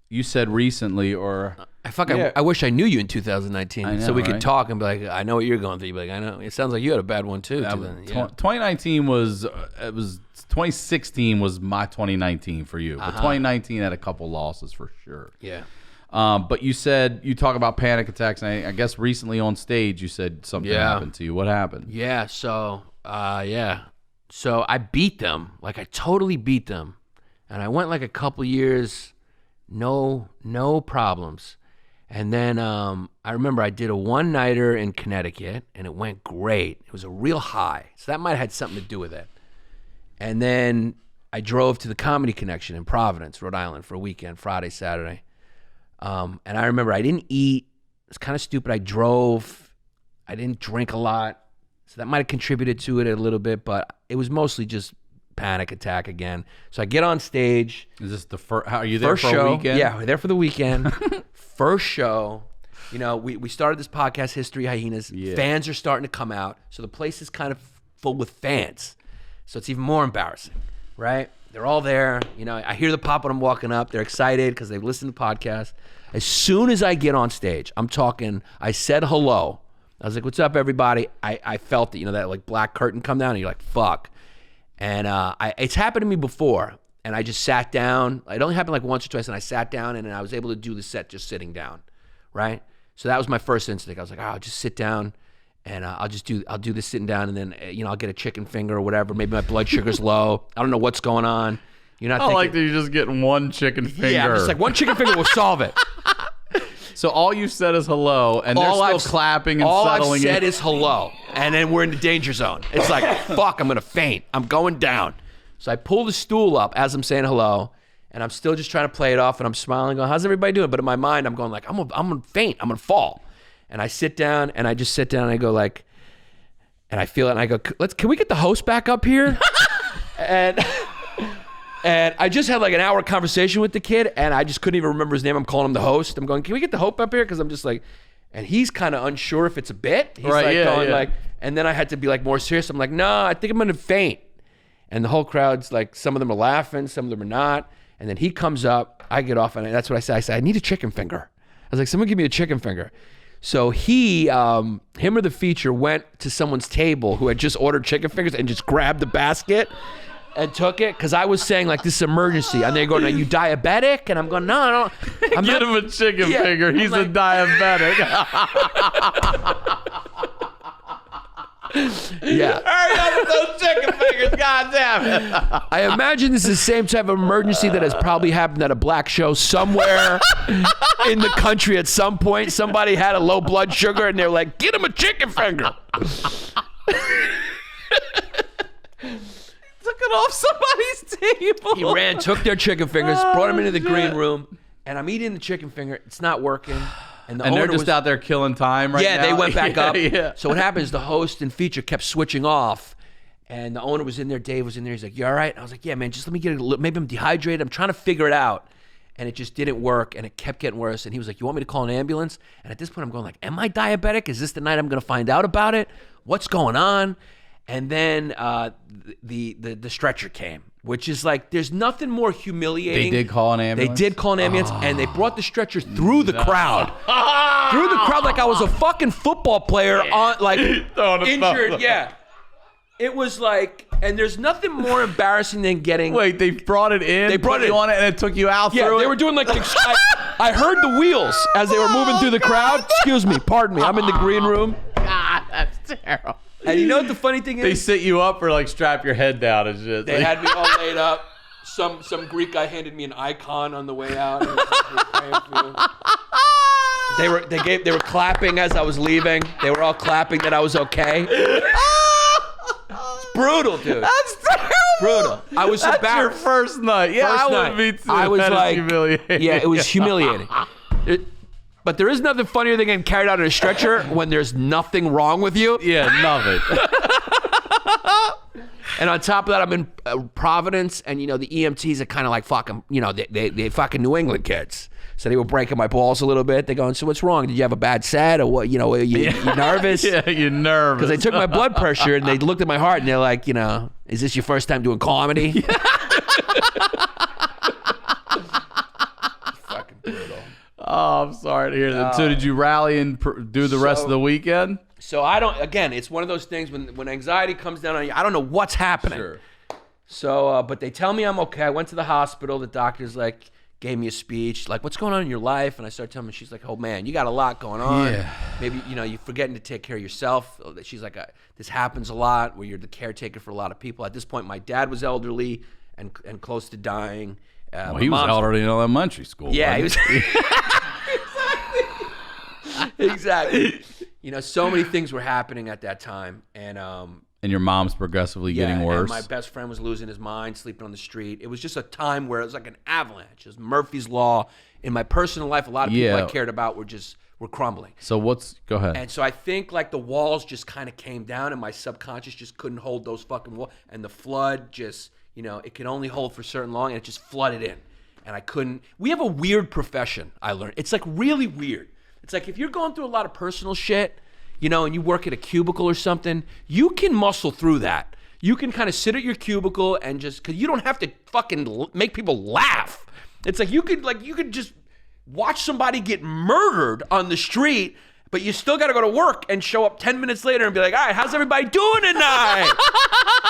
you said recently, or I wish I knew you in 2019, so we could right? talk and be like, I know what you're going through. You'd be like, I know. It sounds like you had a bad one too. 2019 was 2016 was my 2019 for you, but 2019 had a couple losses for sure. Yeah. But you said you talk about panic attacks, and I guess recently on stage you said something happened to you. What happened? Yeah. So I beat them. Like, I totally beat them, and I went like a couple years, no problems. And then I remember I did a one-nighter in Connecticut, and it went great. It was a real high, so that might have had something to do with it. And then I drove to the Comedy Connection in Providence, Rhode Island, for a weekend, Friday, Saturday. And I remember I didn't eat. It's kind of stupid. I drove. I didn't drink a lot. So that might have contributed to it a little bit, but it was mostly just panic attack again. So I get on stage. Is this the first? How are you there for show, a weekend? Yeah, we're there for the weekend. First show. You know, we started this podcast, History Hyenas. Yeah. Fans are starting to come out. So the place is kind of full with fans. So it's even more embarrassing, right? They're all there. You know, I hear the pop when I'm walking up. They're excited because they've listened to the podcast. As soon as I get on stage, I said hello. I was like, what's up, everybody? I felt it, you know, that like black curtain come down, and you're like, fuck. And it's happened to me before, and I just sat down. It only happened like once or twice, and I sat down, and I was able to do the set just sitting down, right? So that was my first instinct. I was like, I'll just sit down, and I'll do this sitting down, and then, you know, I'll get a chicken finger or whatever. Maybe my blood sugar's low. I don't know what's going on. You're not thinking, like that you're just getting one chicken finger. Yeah, I'm just like, one chicken finger will solve it. So all you said is hello, and they're still clapping and all settling in. All I've said is hello, and then we're in the danger zone. It's like, fuck, I'm going to faint. I'm going down. So I pull the stool up as I'm saying hello, and I'm still just trying to play it off, and I'm smiling, going, how's everybody doing? But in my mind, I'm going like, I'm going to faint. I'm going to fall. And I sit down, and I just sit down, and I go like, and I feel it, and I go, can we get the host back up here? and And I just had like an hour conversation with the kid, and I just couldn't even remember his name. I'm calling him the host. I'm going, can we get the Hope up here? Because I'm just like, and he's kind of unsure if it's a bit. He's like, and then I had to be like more serious. I'm like, no, I think I'm gonna faint. And the whole crowd's like, some of them are laughing, some of them are not. And then he comes up, I get off, and that's what I said. I said, I need a chicken finger. I was like, someone give me a chicken finger. So he, him or the feature went to someone's table who had just ordered chicken fingers and just grabbed the basket and took it, because I was saying like, this is emergency, and they go, "Are you diabetic?" And I'm going, no, I'm Get not. him a chicken finger. He's like, a diabetic. Yeah. Hurry up with those chicken fingers, goddamn it. I imagine this is the same type of emergency that has probably happened at a black show somewhere in the country at some point. Somebody had a low blood sugar and they're like, get him a chicken finger. Took it off somebody's table. He ran, took their chicken fingers, brought them into the green room, and I'm eating the chicken finger. It's not working. And they're just out there killing time right now? Yeah, they went back up. Yeah. So what happened is the host and feature kept switching off, and the owner was in there, Dave was in there. He's like, you all right? And I was like, yeah, man, just let me get a little, maybe I'm dehydrated. I'm trying to figure it out. And it just didn't work, and it kept getting worse. And he was like, you want me to call an ambulance? And at this point, I'm going like, am I diabetic? Is this the night I'm going to find out about it? What's going on? And then the stretcher came, which is like, there's nothing more humiliating. They did call an ambulance? They did call an ambulance, and they brought the stretcher through the crowd. Through the crowd like I was a fucking football player on like injured. Yeah. It was like, and there's nothing more embarrassing than getting. Wait, they brought it in? They brought it on it, and it took you out Yeah, through they it? were doing like, I heard the wheels as they were moving through the crowd. Excuse me, pardon me. I'm in the green room. God, that's terrible. And you know what the funny thing is? They sit you up or like strap your head down and shit. They had me all laid up. Some Greek guy handed me an icon on the way out. And was like, praying for you. They were clapping as I was leaving. They were all clapping that I was okay. It's brutal, dude. That's terrible. Brutal. I was That's embarrassed. your first night. Yeah, First I night. would be too. I was That is like, humiliating. yeah, it was humiliating. But there is nothing funnier than getting carried out in a stretcher when there's nothing wrong with you. Yeah, nothing. And on top of that, I'm in Providence, and you know the EMTs are kind of like fucking, you know, they fucking New England kids. So they were breaking my balls a little bit. They're going, so what's wrong? Did you have a bad set or what? You know, you nervous? Yeah, you're nervous. Because they took my blood pressure and they looked at my heart and they're like, you know, is this your first time doing comedy? Fucking brutal. Oh, I'm sorry to hear that. So did you rally and do the rest of the weekend? So I don't, again, it's one of those things when anxiety comes down on you, I don't know what's happening. Sure. So, but they tell me I'm okay. I went to the hospital. The doctor's like, gave me a speech, like, what's going on in your life? And I started telling her, she's like, oh man, you got a lot going on. Yeah. Maybe, you know, you're forgetting to take care of yourself. She's like, this happens a lot where you're the caretaker for a lot of people. At this point, my dad was elderly and close to dying. Well, he was elderly in elementary school. Yeah, wasn't he was. Exactly. You know, so many things were happening at that time. And your mom's progressively getting worse. And my best friend was losing his mind, sleeping on the street. It was just a time where it was like an avalanche. It was Murphy's Law. In my personal life, a lot of people I cared about were crumbling. So go ahead. And so I think like the walls just kind of came down and my subconscious just couldn't hold those fucking walls. And the flood just, you know, it could only hold for certain long and it just flooded in. And I couldn't. We have a weird profession, I learned. It's like really weird. It's like if you're going through a lot of personal shit, you know, and you work at a cubicle or something, you can muscle through that. You can kind of sit at your cubicle and just, because you don't have to fucking make people laugh. It's like you could just watch somebody get murdered on the street, but you still got to go to work and show up 10 minutes later and be like, all right, how's everybody doing tonight?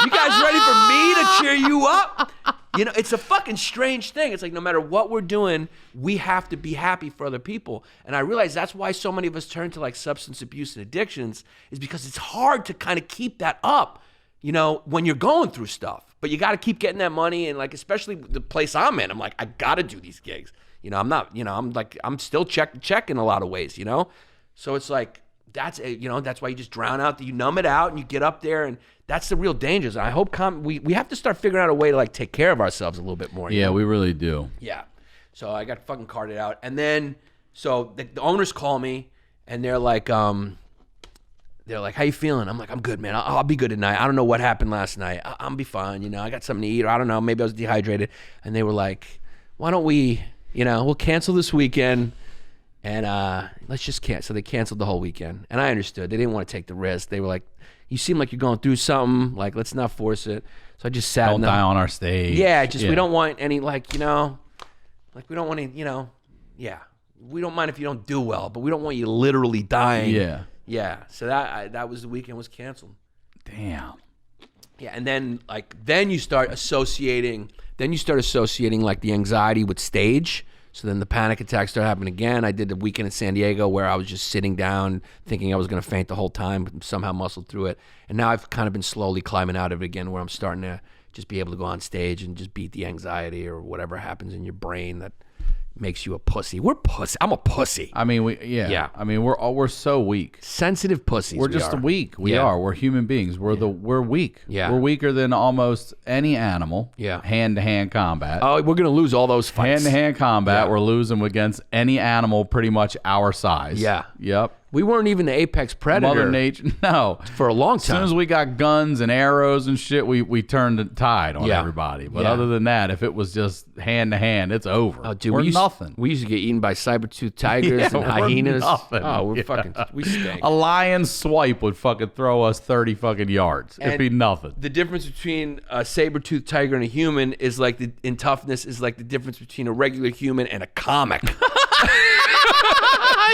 You guys ready for me to cheer you up? You know, it's a fucking strange thing. It's like no matter what we're doing, we have to be happy for other people. And I realize that's why so many of us turn to like substance abuse and addictions is because it's hard to kind of keep that up, you know, when you're going through stuff. But you got to keep getting that money. And like, especially the place I'm in, I'm like, I got to do these gigs. You know, I'm not, you know, I'm still check in a lot of ways, you know? So it's like, that's why you just drown out, you numb it out and you get up there and that's the real dangers. And I hope we have to start figuring out a way to like take care of ourselves a little bit more. Yeah, we really do. Yeah. So I got fucking carted out. And then, so the owners call me and they're like, they're like, how you feeling? I'm like, I'm good, man. I'll be good tonight. I don't know what happened last night. I'll be fine. You know, I got something to eat, or I don't know. Maybe I was dehydrated. And they were like, why don't we, you know, we'll cancel this weekend and let's just cancel. So they canceled the whole weekend. And I understood. They didn't want to take the risk. They were like, you seem like you're going through something. Like, let's not force it. So I just sat. Don't die on our stage. Yeah, we don't want any, like, you know, like we don't want any, you know, we don't mind if you don't do well, but we don't want you literally dying. Yeah. So that was the weekend was canceled. Damn. Yeah, and then you start associating like the anxiety with stage. So then the panic attacks start happening again. I did the weekend in San Diego where I was just sitting down thinking I was going to faint the whole time, somehow muscled through it. And now I've kind of been slowly climbing out of it again, where I'm starting to just be able to go on stage and just beat the anxiety or whatever happens in your brain that makes you a pussy. We're pussy. I'm a pussy. I mean, I mean, we're so weak. Sensitive pussies. We're just weak. We are. We're human beings. We're weak. Yeah. We're weaker than almost any animal. Yeah. Hand-to-hand combat. Oh, we're gonna lose all those fights. Hand-to-hand combat. We're losing against any animal pretty much our size. Yeah. Yep. We weren't even the apex predator. Mother Nature, no. For a long time. As soon as we got guns and arrows and shit, we turned the tide on everybody. But other than that, if it was just hand to hand, it's over. Oh, dude, we're nothing. We used to get eaten by saber-toothed tigers and hyenas. Nothing. Oh, we're fucking, we stink. A lion swipe would fucking throw us 30 fucking yards. It'd be nothing. The difference between a saber-toothed tiger and a human is like in toughness is like the difference between a regular human and a comic.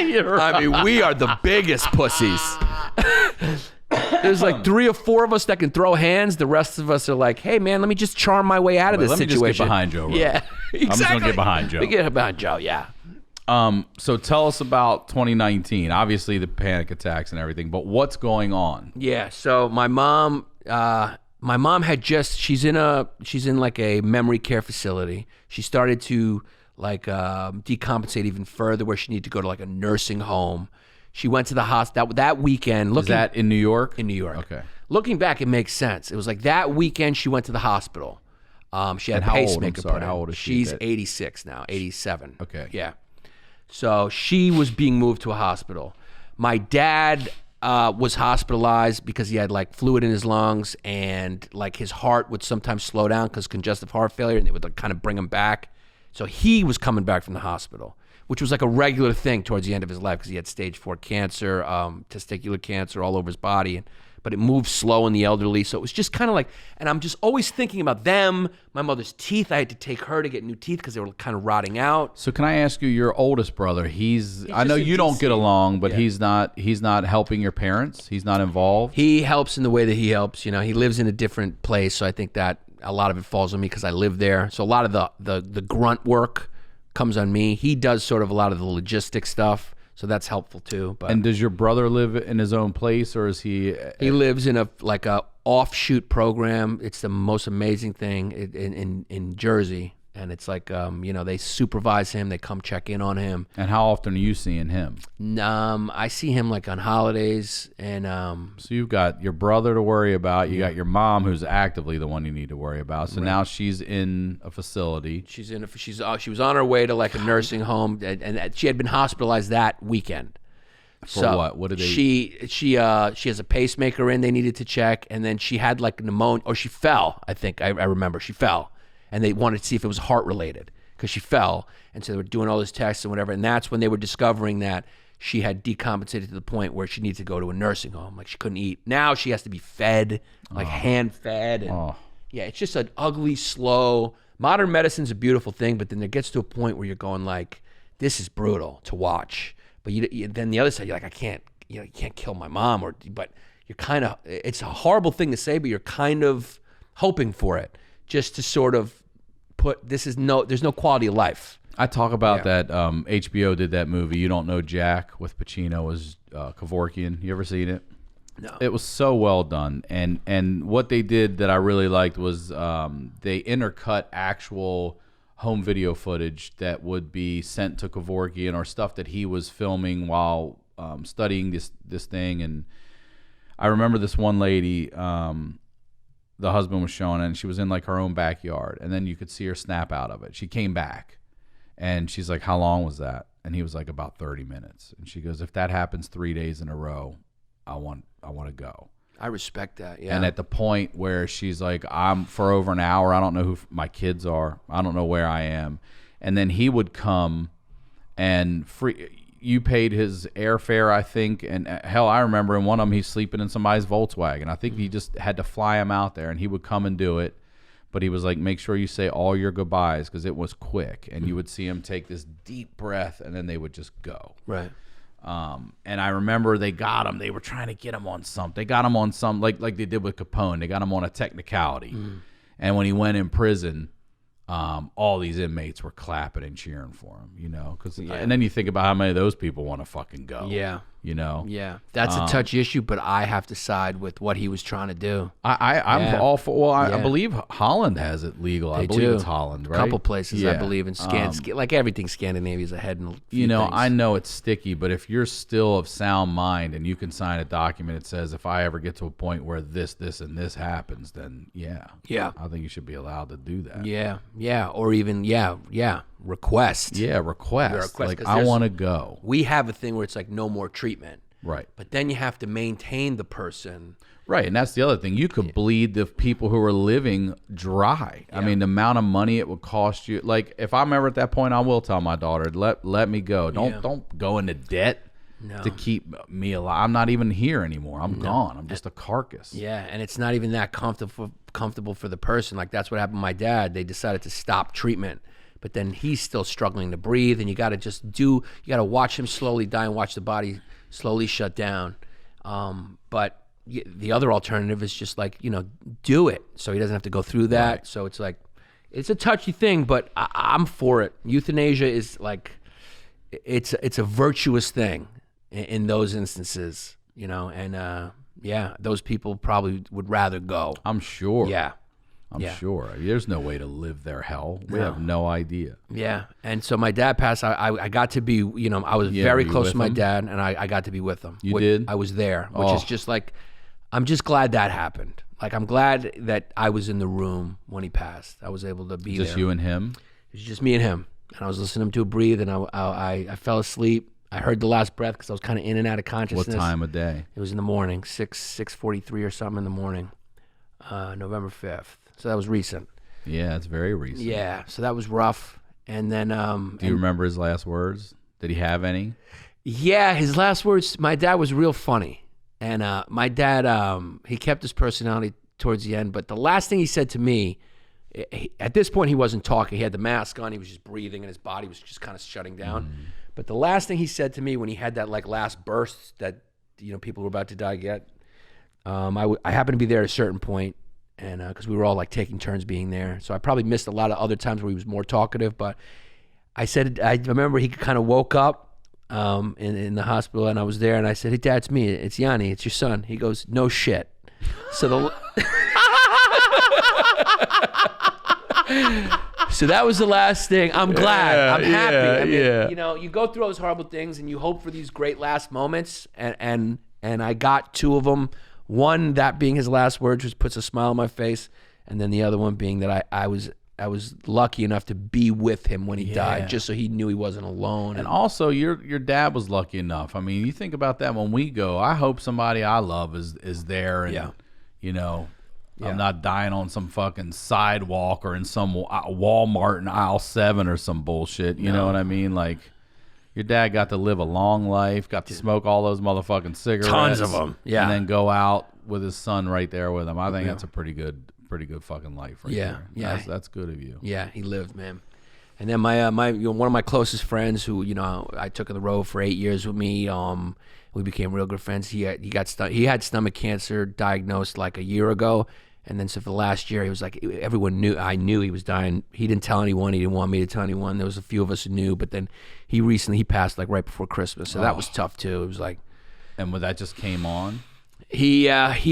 Right. I mean, we are the biggest pussies. There's like 3 or 4 of us that can throw hands. The rest of us are like, hey, man, let me just charm my way out of this situation. Let me just get behind Joe. Yeah, exactly. I'm just going to get behind Joe. Get behind Joe, yeah. So tell us about 2019. Obviously, the panic attacks and everything, but what's going on? Yeah, so my mom had just, she's in like a memory care facility. She started to like decompensate even further, where she needed to go to like a nursing home. She went to the hospital that weekend. Is that in New York? In New York. Okay. Looking back, it makes sense. It was like that weekend she went to the hospital. She had a pacemaker put in. How old is she? She's 86 now, 87. Okay. Yeah. So she was being moved to a hospital. My dad was hospitalized because he had like fluid in his lungs, and like his heart would sometimes slow down because congestive heart failure, and it would like kind of bring him back. So he was coming back from the hospital, which was like a regular thing towards the end of his life because he had stage 4 cancer, testicular cancer all over his body. But it moved slow in the elderly. So it was just kind of like, and I'm just always thinking about them, my mother's teeth. I had to take her to get new teeth because they were kind of rotting out. So can I ask you, your oldest brother, I know you don't get along, but he's not helping your parents? He's not involved? He helps in the way that he helps. You know, he lives in a different place. So I think that a lot of it falls on me because I live there. So a lot of the grunt work comes on me. He does sort of a lot of the logistic stuff, so that's helpful too. But and does your brother live in his own place, or is he? He lives in a offshoot program. It's the most amazing thing in Jersey, and it's like they supervise him. They come check in on him. And how often are you seeing him? I see him like on holidays, and so you've got your brother to worry about. You got your mom, who's actively the one you need to worry about. So now she's in a facility. She was on her way to like a nursing home, and she had been hospitalized that weekend. For what? What did they? She has a pacemaker in. They needed to check, and then she had like pneumonia, or she fell. I think I remember she fell, and they wanted to see if it was heart related because she fell, and so they were doing all these tests and whatever. And that's when they were discovering that she had decompensated to the point where she needed to go to a nursing home. Like she couldn't eat. Now she has to be fed, like hand fed. And yeah, it's just an ugly, slow. Modern medicine's a beautiful thing, but then there gets to a point where you're going like, this is brutal to watch. But then the other side, you're like, I can't, you can't kill my mom, but you're kind of, it's a horrible thing to say, but you're kind of hoping for it, just to sort of there's no quality of life. I talk about that. HBO did that movie, You Don't Know Jack, with Pacino as Kevorkian. You ever seen it? No. It was so well done, and what they did that I really liked was they intercut actual home video footage that would be sent to Kevorkian, or stuff that he was filming while studying this thing. And I remember this one lady, the husband was showing it, and she was in like her own backyard, and then you could see her snap out of it. She came back, and she's like, how long was that? And he was like, about 30 minutes. And she goes, if that happens 3 days in a row, want to go. I respect that. Yeah. And at the point where she's like, I'm for over an hour, I don't know who my kids are, I don't know where I am, and then he would come and you paid his airfare, I think, and hell, I remember in one of them he's sleeping in somebody's Volkswagen. I think he just had to fly him out there, and he would come and do it. But he was like, make sure you say all your goodbyes, because it was quick. And you would see him take this deep breath, and then they would just go. Right. And I remember they got him. They were trying to get him on something. They got him on some, like they did with Capone. They got him on a technicality. And when he went in prison, all these inmates were clapping and cheering for him, you know. And then you think about how many of those people want to fucking go. Yeah. You know? Yeah. That's a touchy issue, but I have to side with what he was trying to do. I'm all for, well, I believe Holland has it legal. I believe it's Holland, right? A couple places, I believe, in like everything Scandinavia is ahead in a few You know, things. I know it's sticky, but if you're still of sound mind and you can sign a document that says, if I ever get to a point where this, and this happens, then Yeah. I think you should be allowed to do that. Yeah. Or even, request. Yeah, request. 'cause Like, I want to go. We have a thing where it's like no more treatment. Right. But then you have to maintain the person. Right, and that's the other thing. You could bleed the people who are living dry. I mean, the amount of money it would cost you. Like, if I'm ever at that point, I will tell my daughter, let me go. Don't go into debt to keep me alive. I'm not even here anymore. I'm gone. I'm just a carcass. Yeah, and it's not even that comfortable for the person. Like, that's what happened to my dad. They decided to stop treatment. But then he's still struggling to breathe, and you got to watch him slowly die and watch the body slowly shut down. But the other alternative is just like, do it so he doesn't have to go through that. Right. So it's like, it's a touchy thing, but I'm for it. Euthanasia is like, it's a virtuous thing in those instances, and those people probably would rather go. I'm sure. Yeah. I'm sure. There's no way to live their hell. We have no idea. Yeah. And so my dad passed. I got to be, I was very close to my dad, and I got to be with him. You did? I was there, which is just like, I'm just glad that happened. Like, I'm glad that I was in the room when he passed. I was able to be there. Just you and him? It was just me and him. And I was listening to him breathe, and I fell asleep. I heard the last breath because I was kind of in and out of consciousness. What time of day? It was in the morning, 6:43 or something in the morning, November 5th. So that was recent. Yeah, it's very recent. Yeah, so that was rough. And then... Do you remember his last words? Did he have any? Yeah, his last words, my dad was real funny. And my dad, he kept his personality towards the end. But the last thing he said to me, at this point he wasn't talking. He had the mask on. He was just breathing, and his body was just kind of shutting down. But the last thing he said to me when he had that like last burst that people were about to die yet, I happened to be there at a certain point. And because we were all like taking turns being there. So I probably missed a lot of other times where he was more talkative. But I remember he kind of woke up in the hospital, and I was there, and I said, "Hey, Dad, it's me. It's Yanni. It's your son." He goes, "No shit." So so that was the last thing. I'm glad. I'm happy. You go through all those horrible things, and you hope for these great last moments. And I got two of them. One, that being his last words, which puts a smile on my face, and then the other one being that I was lucky enough to be with him when he died, just so he knew he wasn't alone. And also, your dad was lucky enough. I mean, you think about that when we go. I hope somebody I love is there, and I'm not dying on some fucking sidewalk or in some Walmart in aisle 7 or some bullshit. You know what I mean? Like, your dad got to live a long life, got to smoke all those motherfucking cigarettes. Tons of them, and then go out with his son right there with him. I think that's a pretty good fucking life right there. Yeah, that's good of you. Yeah, he lived, man. And then my one of my closest friends who I took on the road for 8 years with me. We became real good friends. He had stomach cancer diagnosed like a year ago. And then so for the last year, he was like, everyone knew, I knew he was dying. He didn't tell anyone. He didn't want me to tell anyone. There was a few of us who knew, but then he passed like right before Christmas. So that was tough too. It was like. And when that just came on? He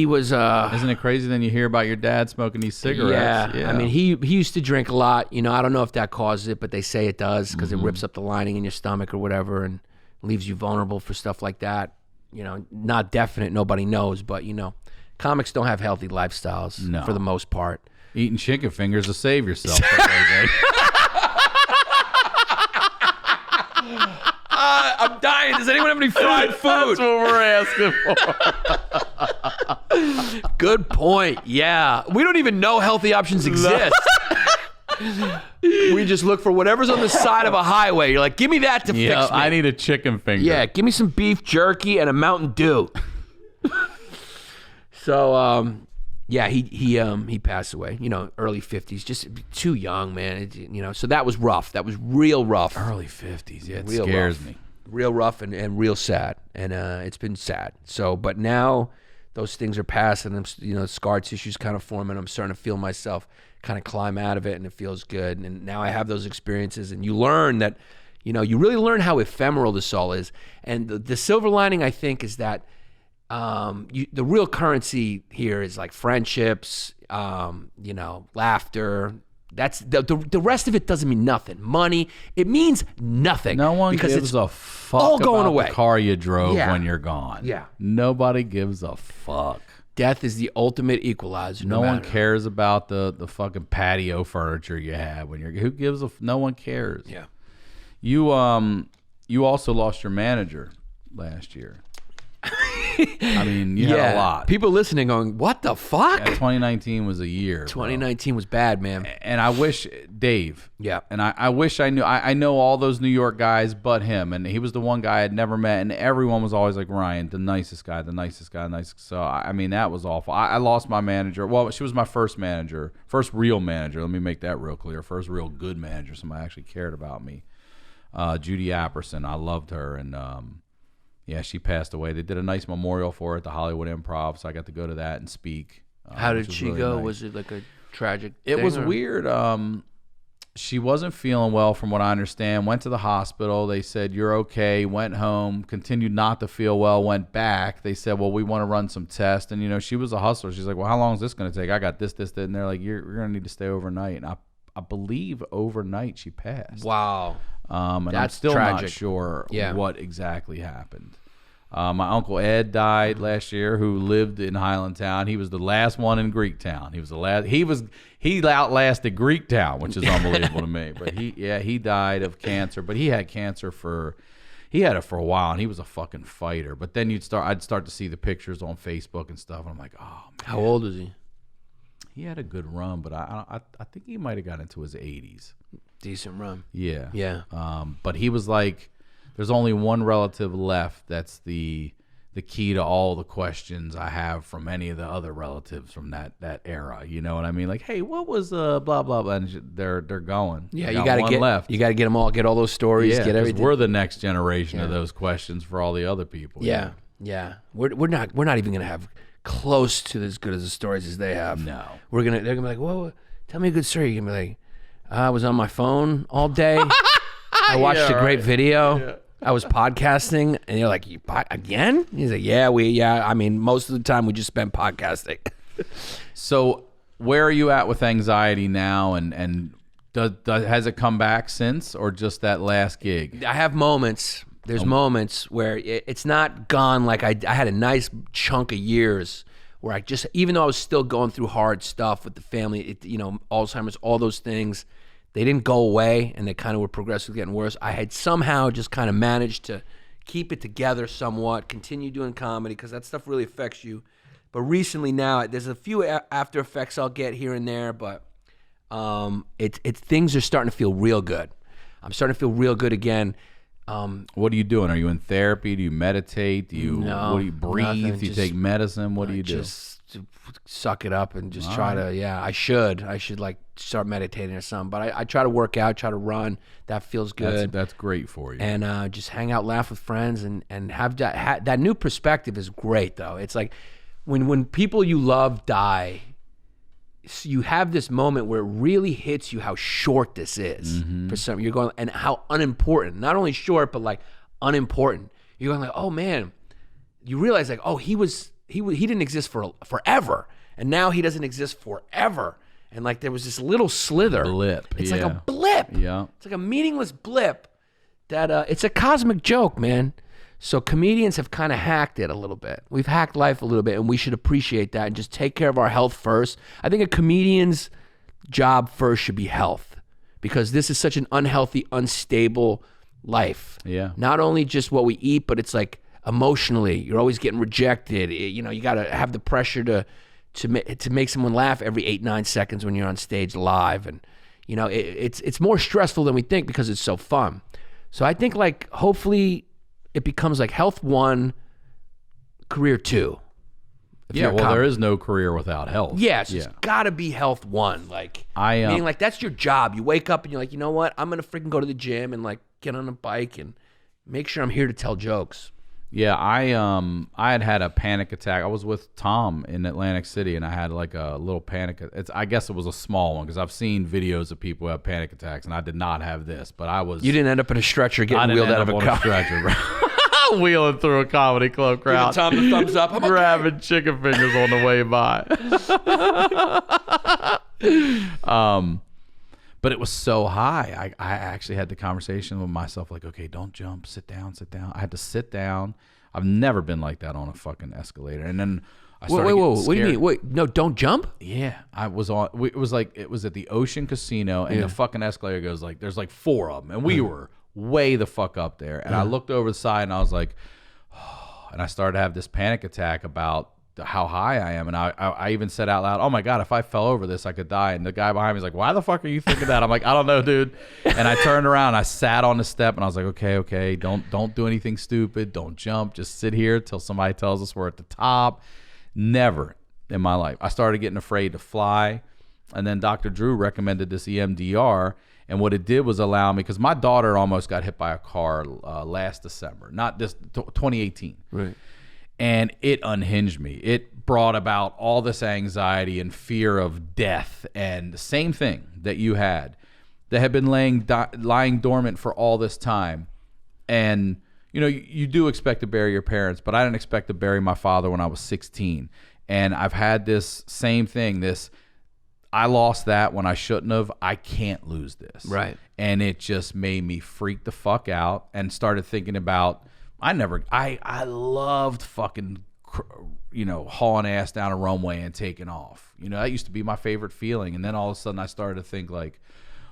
was. Isn't it crazy then you hear about your dad smoking these cigarettes? Yeah. I mean, he used to drink a lot. I don't know if that causes it, but they say it does because it rips up the lining in your stomach or whatever and leaves you vulnerable for stuff like that. Not definite. Nobody knows, but comics don't have healthy lifestyles for the most part. Eating chicken fingers to save yourself. I'm dying. Does anyone have any fried food? That's what we're asking for. Good point. Yeah. We don't even know healthy options exist. We just look for whatever's on the side of a highway. You're like, give me that to fix me. I need a chicken finger. Yeah, give me some beef jerky and a Mountain Dew. So, yeah, he passed away, early 50s, just too young, man. So that was rough. That was real rough. Early 50s, yeah, it Real scares rough. me. Real rough and real sad. And it's been sad. So, but now those things are past and scar tissue's kind of forming. I'm starting to feel myself kind of climb out of it and it feels good. And now I have those experiences and you learn that, you really learn how ephemeral this all is. And the silver lining, I think, is that the real currency here is like friendships, laughter. That's the rest of it doesn't mean nothing. Money, it means nothing. No one because gives it's a fuck all going about away. the car you drove Yeah. when you're gone. Yeah. Nobody gives a fuck. Death is the ultimate equalizer. No one matter. cares about the fucking patio furniture you have when you're. Who gives a? No one cares. Yeah. You also lost your manager last year. I mean, you had a lot. People listening going, what the fuck? Yeah, 2019 was a year. 2019 was bad, man. And I wish Dave. Yeah. And I wish I knew. I know all those New York guys, but him. And he was the one guy I'd never met. And everyone was always like, Ryan, the nicest guy, the nicest guy, the nicest. So I mean, that was awful. I lost my manager. Well, she was my first manager, first real manager. Let me make that real clear. First real good manager. Somebody actually cared about me. Judy Apperson. I loved her. And yeah, she passed away. They did a nice memorial for her at the Hollywood Improv, so I got to go to that and speak. How did she really go? nice. Was it like a tragic It thing, was or? weird. She wasn't feeling well from what I understand. Went to the hospital. They said, you're okay. Went home. Continued not to feel well. Went back. They said, well, we want to run some tests. And, she was a hustler. She's like, well, how long is this going to take? I got this. And they're like, you're going to need to stay overnight. And I believe overnight she passed. Wow. And That's I'm still tragic. not sure Yeah. what exactly happened. My Uncle Ed died last year, who lived in Highlandtown. He was the last one in Greektown. He was the last. He outlasted Greektown, which is unbelievable to me. But he died of cancer. But he had cancer for a while, and he was a fucking fighter. But then I'd start to see the pictures on Facebook and stuff, and I'm like, oh man. How old is he? He had a good run, but I think he might have got into his 80s. Decent run. Yeah. Yeah. But he was like, there's only one relative left that's the key to all the questions I have from any of the other relatives from that era. You know what I mean? Like, hey, what was blah blah blah? And they're going. Yeah, They you got gotta one get left. You gotta get them all. Get all those stories. Yeah, Get 'cause everything. we're the next generation of those questions for all the other people. Yeah. Yeah. We're not even gonna have close to as good as the stories as they have. No. They're gonna be like, whoa, tell me a good story. You're gonna be like, I was on my phone all day. I watched a great video. Yeah. I was podcasting, and you're like, you again? He's like, yeah. I mean, most of the time we just spend podcasting. So where are you at with anxiety now? And has it come back since, or just that last gig? I have moments. There's moments where it's not gone. Like I had a nice chunk of years where I just, even though I was still going through hard stuff with the family, Alzheimer's, all those things, they didn't go away, and they kind of were progressively getting worse. I had somehow just kind of managed to keep it together somewhat, continue doing comedy, because that stuff really affects you. But recently now, there's a few after effects I'll get here and there, but things are starting to feel real good. I'm starting to feel real good again. What are you doing? Are you in therapy? Do you meditate? What do you breathe? nothing, Do you take medicine? What do you do? Just suck it up and just try to, I should like start meditating or something. But I try to work out, try to run. That feels good. That's great for you. And just hang out, laugh with friends, and have that new perspective is great, though. It's like when people you love die, you have this moment where it really hits you how short this is for some. You're going, and how unimportant. Not only short, but like unimportant. You're going like, oh man. You realize like, oh, he didn't exist for forever, and now he doesn't exist forever. And like there was this little slither. Blip. It's like a blip. Yeah. It's like a meaningless blip. That it's a cosmic joke, man. So comedians have kind of hacked it a little bit. We've hacked life a little bit, and we should appreciate that and just take care of our health first. I think a comedian's job first should be health, because this is such an unhealthy, unstable life. Yeah. Not only just what we eat, but it's like emotionally, you're always getting rejected. You know, you got to have the pressure to make someone laugh every 8-9 seconds when you're on stage live. And, you know, it's more stressful than we think because it's so fun. So I think like, hopefully it becomes like health 1, career 2. Yeah, well, there is no career without health. Yes, it's got to be health 1. Like, meaning like that's your job. You wake up and you're like, you know what? I'm going to freaking go to the gym and like get on a bike and make sure I'm here to tell jokes. Yeah, I had a panic attack. I was with Tom in Atlantic City, and I had like a little panic. I guess it was a small one because I've seen videos of people who have panic attacks, and I did not have this. But I was. You didn't end up in a stretcher getting wheeled out of a car. Stretcher, wheeling through a comedy club crowd. Giving Tom the thumbs up. I'm grabbing chicken fingers on the way by. But it was so high. I actually had the conversation with myself like, okay, don't jump, sit down. I had to sit down. I've never been like that on a fucking escalator. And then I started getting scared. What do you mean? Wait, no, don't jump? Yeah, I was on. It was at the Ocean Casino, and the fucking escalator goes like, there's like 4 of them, and we were way the fuck up there. And I looked over the side, and I was like, oh, and I started to have this panic attack about how high I am. And I even said out loud, oh my God, if I fell over this, I could die. And the guy behind me is like, why the fuck are you thinking that? I'm like, I don't know, dude. And I turned around, I sat on the step, and I was like, okay, don't do anything stupid. Don't jump. Just sit here till somebody tells us we're at the top. Never in my life. I started getting afraid to fly. And then Dr. Drew recommended this EMDR. And what it did was allow me, because my daughter almost got hit by a car last December, not this 2018. Right. And it unhinged me. It brought about all this anxiety and fear of death, and the same thing that you had that had been lying dormant for all this time. And you know, you do expect to bury your parents, but I didn't expect to bury my father when I was 16. And I've had this same thing. I lost that when I shouldn't have. I can't lose this. Right. And it just made me freak the fuck out and started thinking about. I loved fucking, you know, hauling ass down a runway and taking off. You know, that used to be my favorite feeling. And then all of a sudden I started to think like,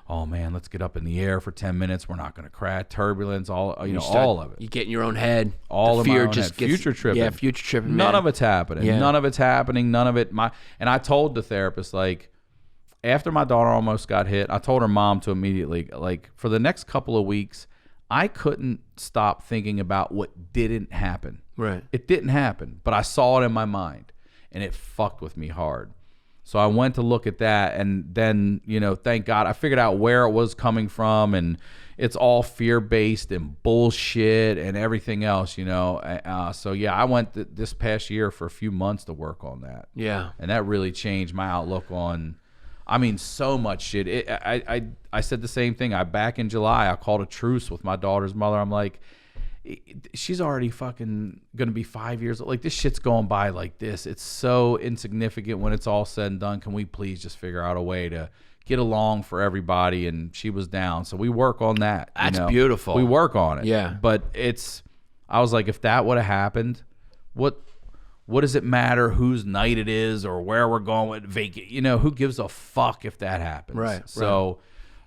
oh man, let's get up in the air for 10 minutes. We're not going to crash. Turbulence, all of it. You get in your own head. All of fear my own just head. Future tripping. Yeah, future tripping. None of it's happening. Yeah. None of it's happening. None of it. And I told the therapist, like, after my daughter almost got hit, I told her mom to immediately, like, for the next couple of weeks, I couldn't stop thinking about what didn't happen. Right. It didn't happen, but I saw it in my mind, and it fucked with me hard. So I went to look at that, and then, you know, thank God, I figured out where it was coming from, and it's all fear-based and bullshit and everything else, you know. So, yeah, I went this past year for a few months to work on that. Yeah. And that really changed my outlook on, I mean, so much shit. I said the same thing. Back in July, I called a truce with my daughter's mother. I'm like, she's already fucking gonna be 5 years old. Like, this shit's going by like this. It's so insignificant when it's all said and done. Can we please just figure out a way to get along for everybody? And she was down. So we work on that. That's beautiful. We work on it. Yeah. But I was like, if that would have happened, what does it matter whose night it is or where we're going with vacant? You know, who gives a fuck if that happens? Right. So,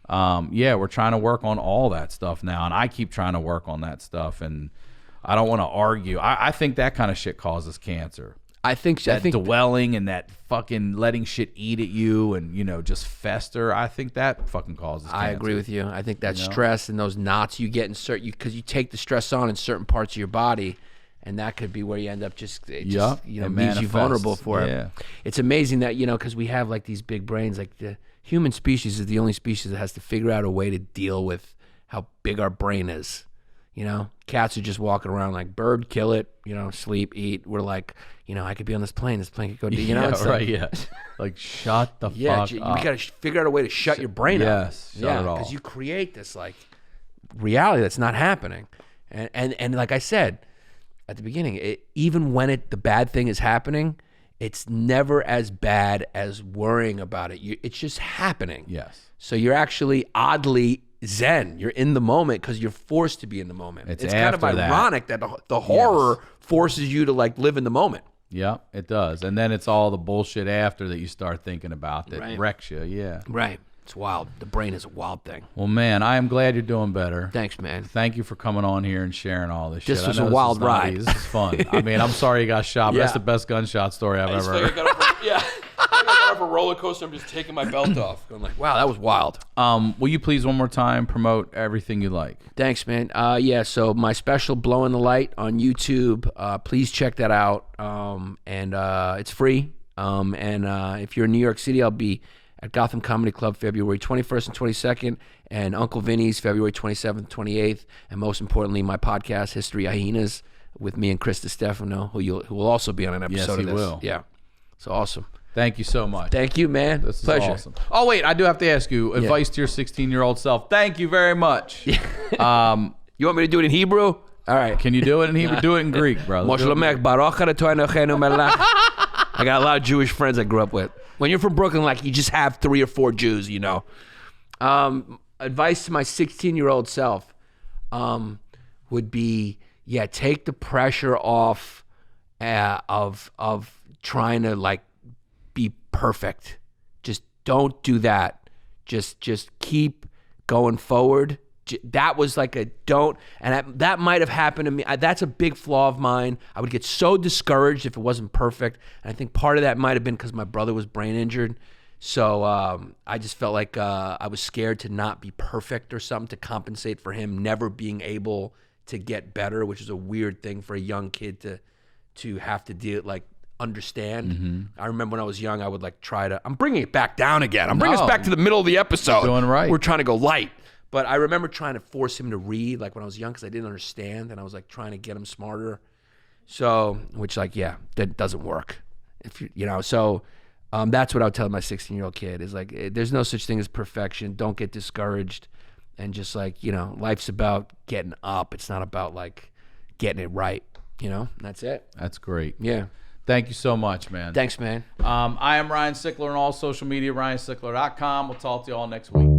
yeah, we're trying to work on all that stuff now, and I keep trying to work on that stuff, and I don't want to argue. I think that kind of shit causes cancer. I think dwelling and that fucking letting shit eat at you and, you know, just fester. I think that fucking causes cancer. I agree with you. I think that stress and those knots you get in because you take the stress on in certain parts of your body. And that could be where you end up leaves you vulnerable for it. It's amazing that, you know, because we have like these big brains. Like the human species is the only species that has to figure out a way to deal with how big our brain is. You know, cats are just walking around like bird, kill it, you know, sleep, eat. We're like, you know, I could be on this plane. This plane could go, you know, it's right, like, yeah. Like, shut the fuck up. You got to figure out a way to shut your brain up. Yes, shut it off. Because you create this like reality that's not happening. And like I said at the beginning, even when the bad thing is happening, it's never as bad as worrying about it. It's just happening. Yes. So you're actually oddly zen. You're in the moment because you're forced to be in the moment. It's kind of ironic that the horror forces you to like live in the moment. Yeah, it does. And then it's all the bullshit after that you start thinking about that wrecks you. Yeah. Right. It's wild. The brain is a wild thing. Well, man, I am glad you're doing better. Thanks, man. Thank you for coming on here and sharing all this shit. This was a wild ride. This is fun. I mean, I'm sorry you got shot, but that's the best gunshot story I've ever heard. I got off a roller coaster. I'm just taking my belt off. I'm like, wow, that was wild. Will you please one more time promote everything you like? Thanks, man. So my special Blowing the Light on YouTube. Please check that out. And it's free. If you're in New York City, I'll be at Gotham Comedy Club February 21st and 22nd, and Uncle Vinny's February 27th, 28th, and most importantly, my podcast, History Hyenas, with me and Chris DiStefano, who will also be on an episode of this. Will. Yeah. So awesome. Thank you so much. Thank you, man. This is Pleasure. awesome. Oh, wait, I do have to ask you, advice to your 16-year-old self. Thank you very much. You want me to do it in Hebrew? All right. Can you do it in Hebrew? Do it in Greek, brother. I got a lot of Jewish friends I grew up with. When you're from Brooklyn, like, you just have 3 or 4 Jews, you know. Advice to my 16-year-old self would be, take the pressure off of trying to, like, be perfect. Just don't do that. Just keep going forward. That was like a don't, and that might have happened to me. That's a big flaw of mine. I would get so discouraged if it wasn't perfect, and I think part of that might have been because my brother was brain injured. So I just felt like I was scared to not be perfect or something to compensate for him never being able to get better, which is a weird thing for a young kid to have to deal, like, understand. Mm-hmm. I remember when I was young, I would like try to. I'm bringing it back down again. I'm bringing us back to the middle of the episode. You're doing right. We're trying to go light. But I remember trying to force him to read, like when I was young, because I didn't understand, and I was like trying to get him smarter. So, which, like, that doesn't work. If you know, so that's what I would tell my 16-year-old kid is like, there's no such thing as perfection. Don't get discouraged, and just like, you know, life's about getting up. It's not about like getting it right. You know, and that's it. That's great. Yeah. Thank you so much, man. Thanks, man. I am Ryan Sickler on all social media, ryansickler.com. We'll talk to you all next week.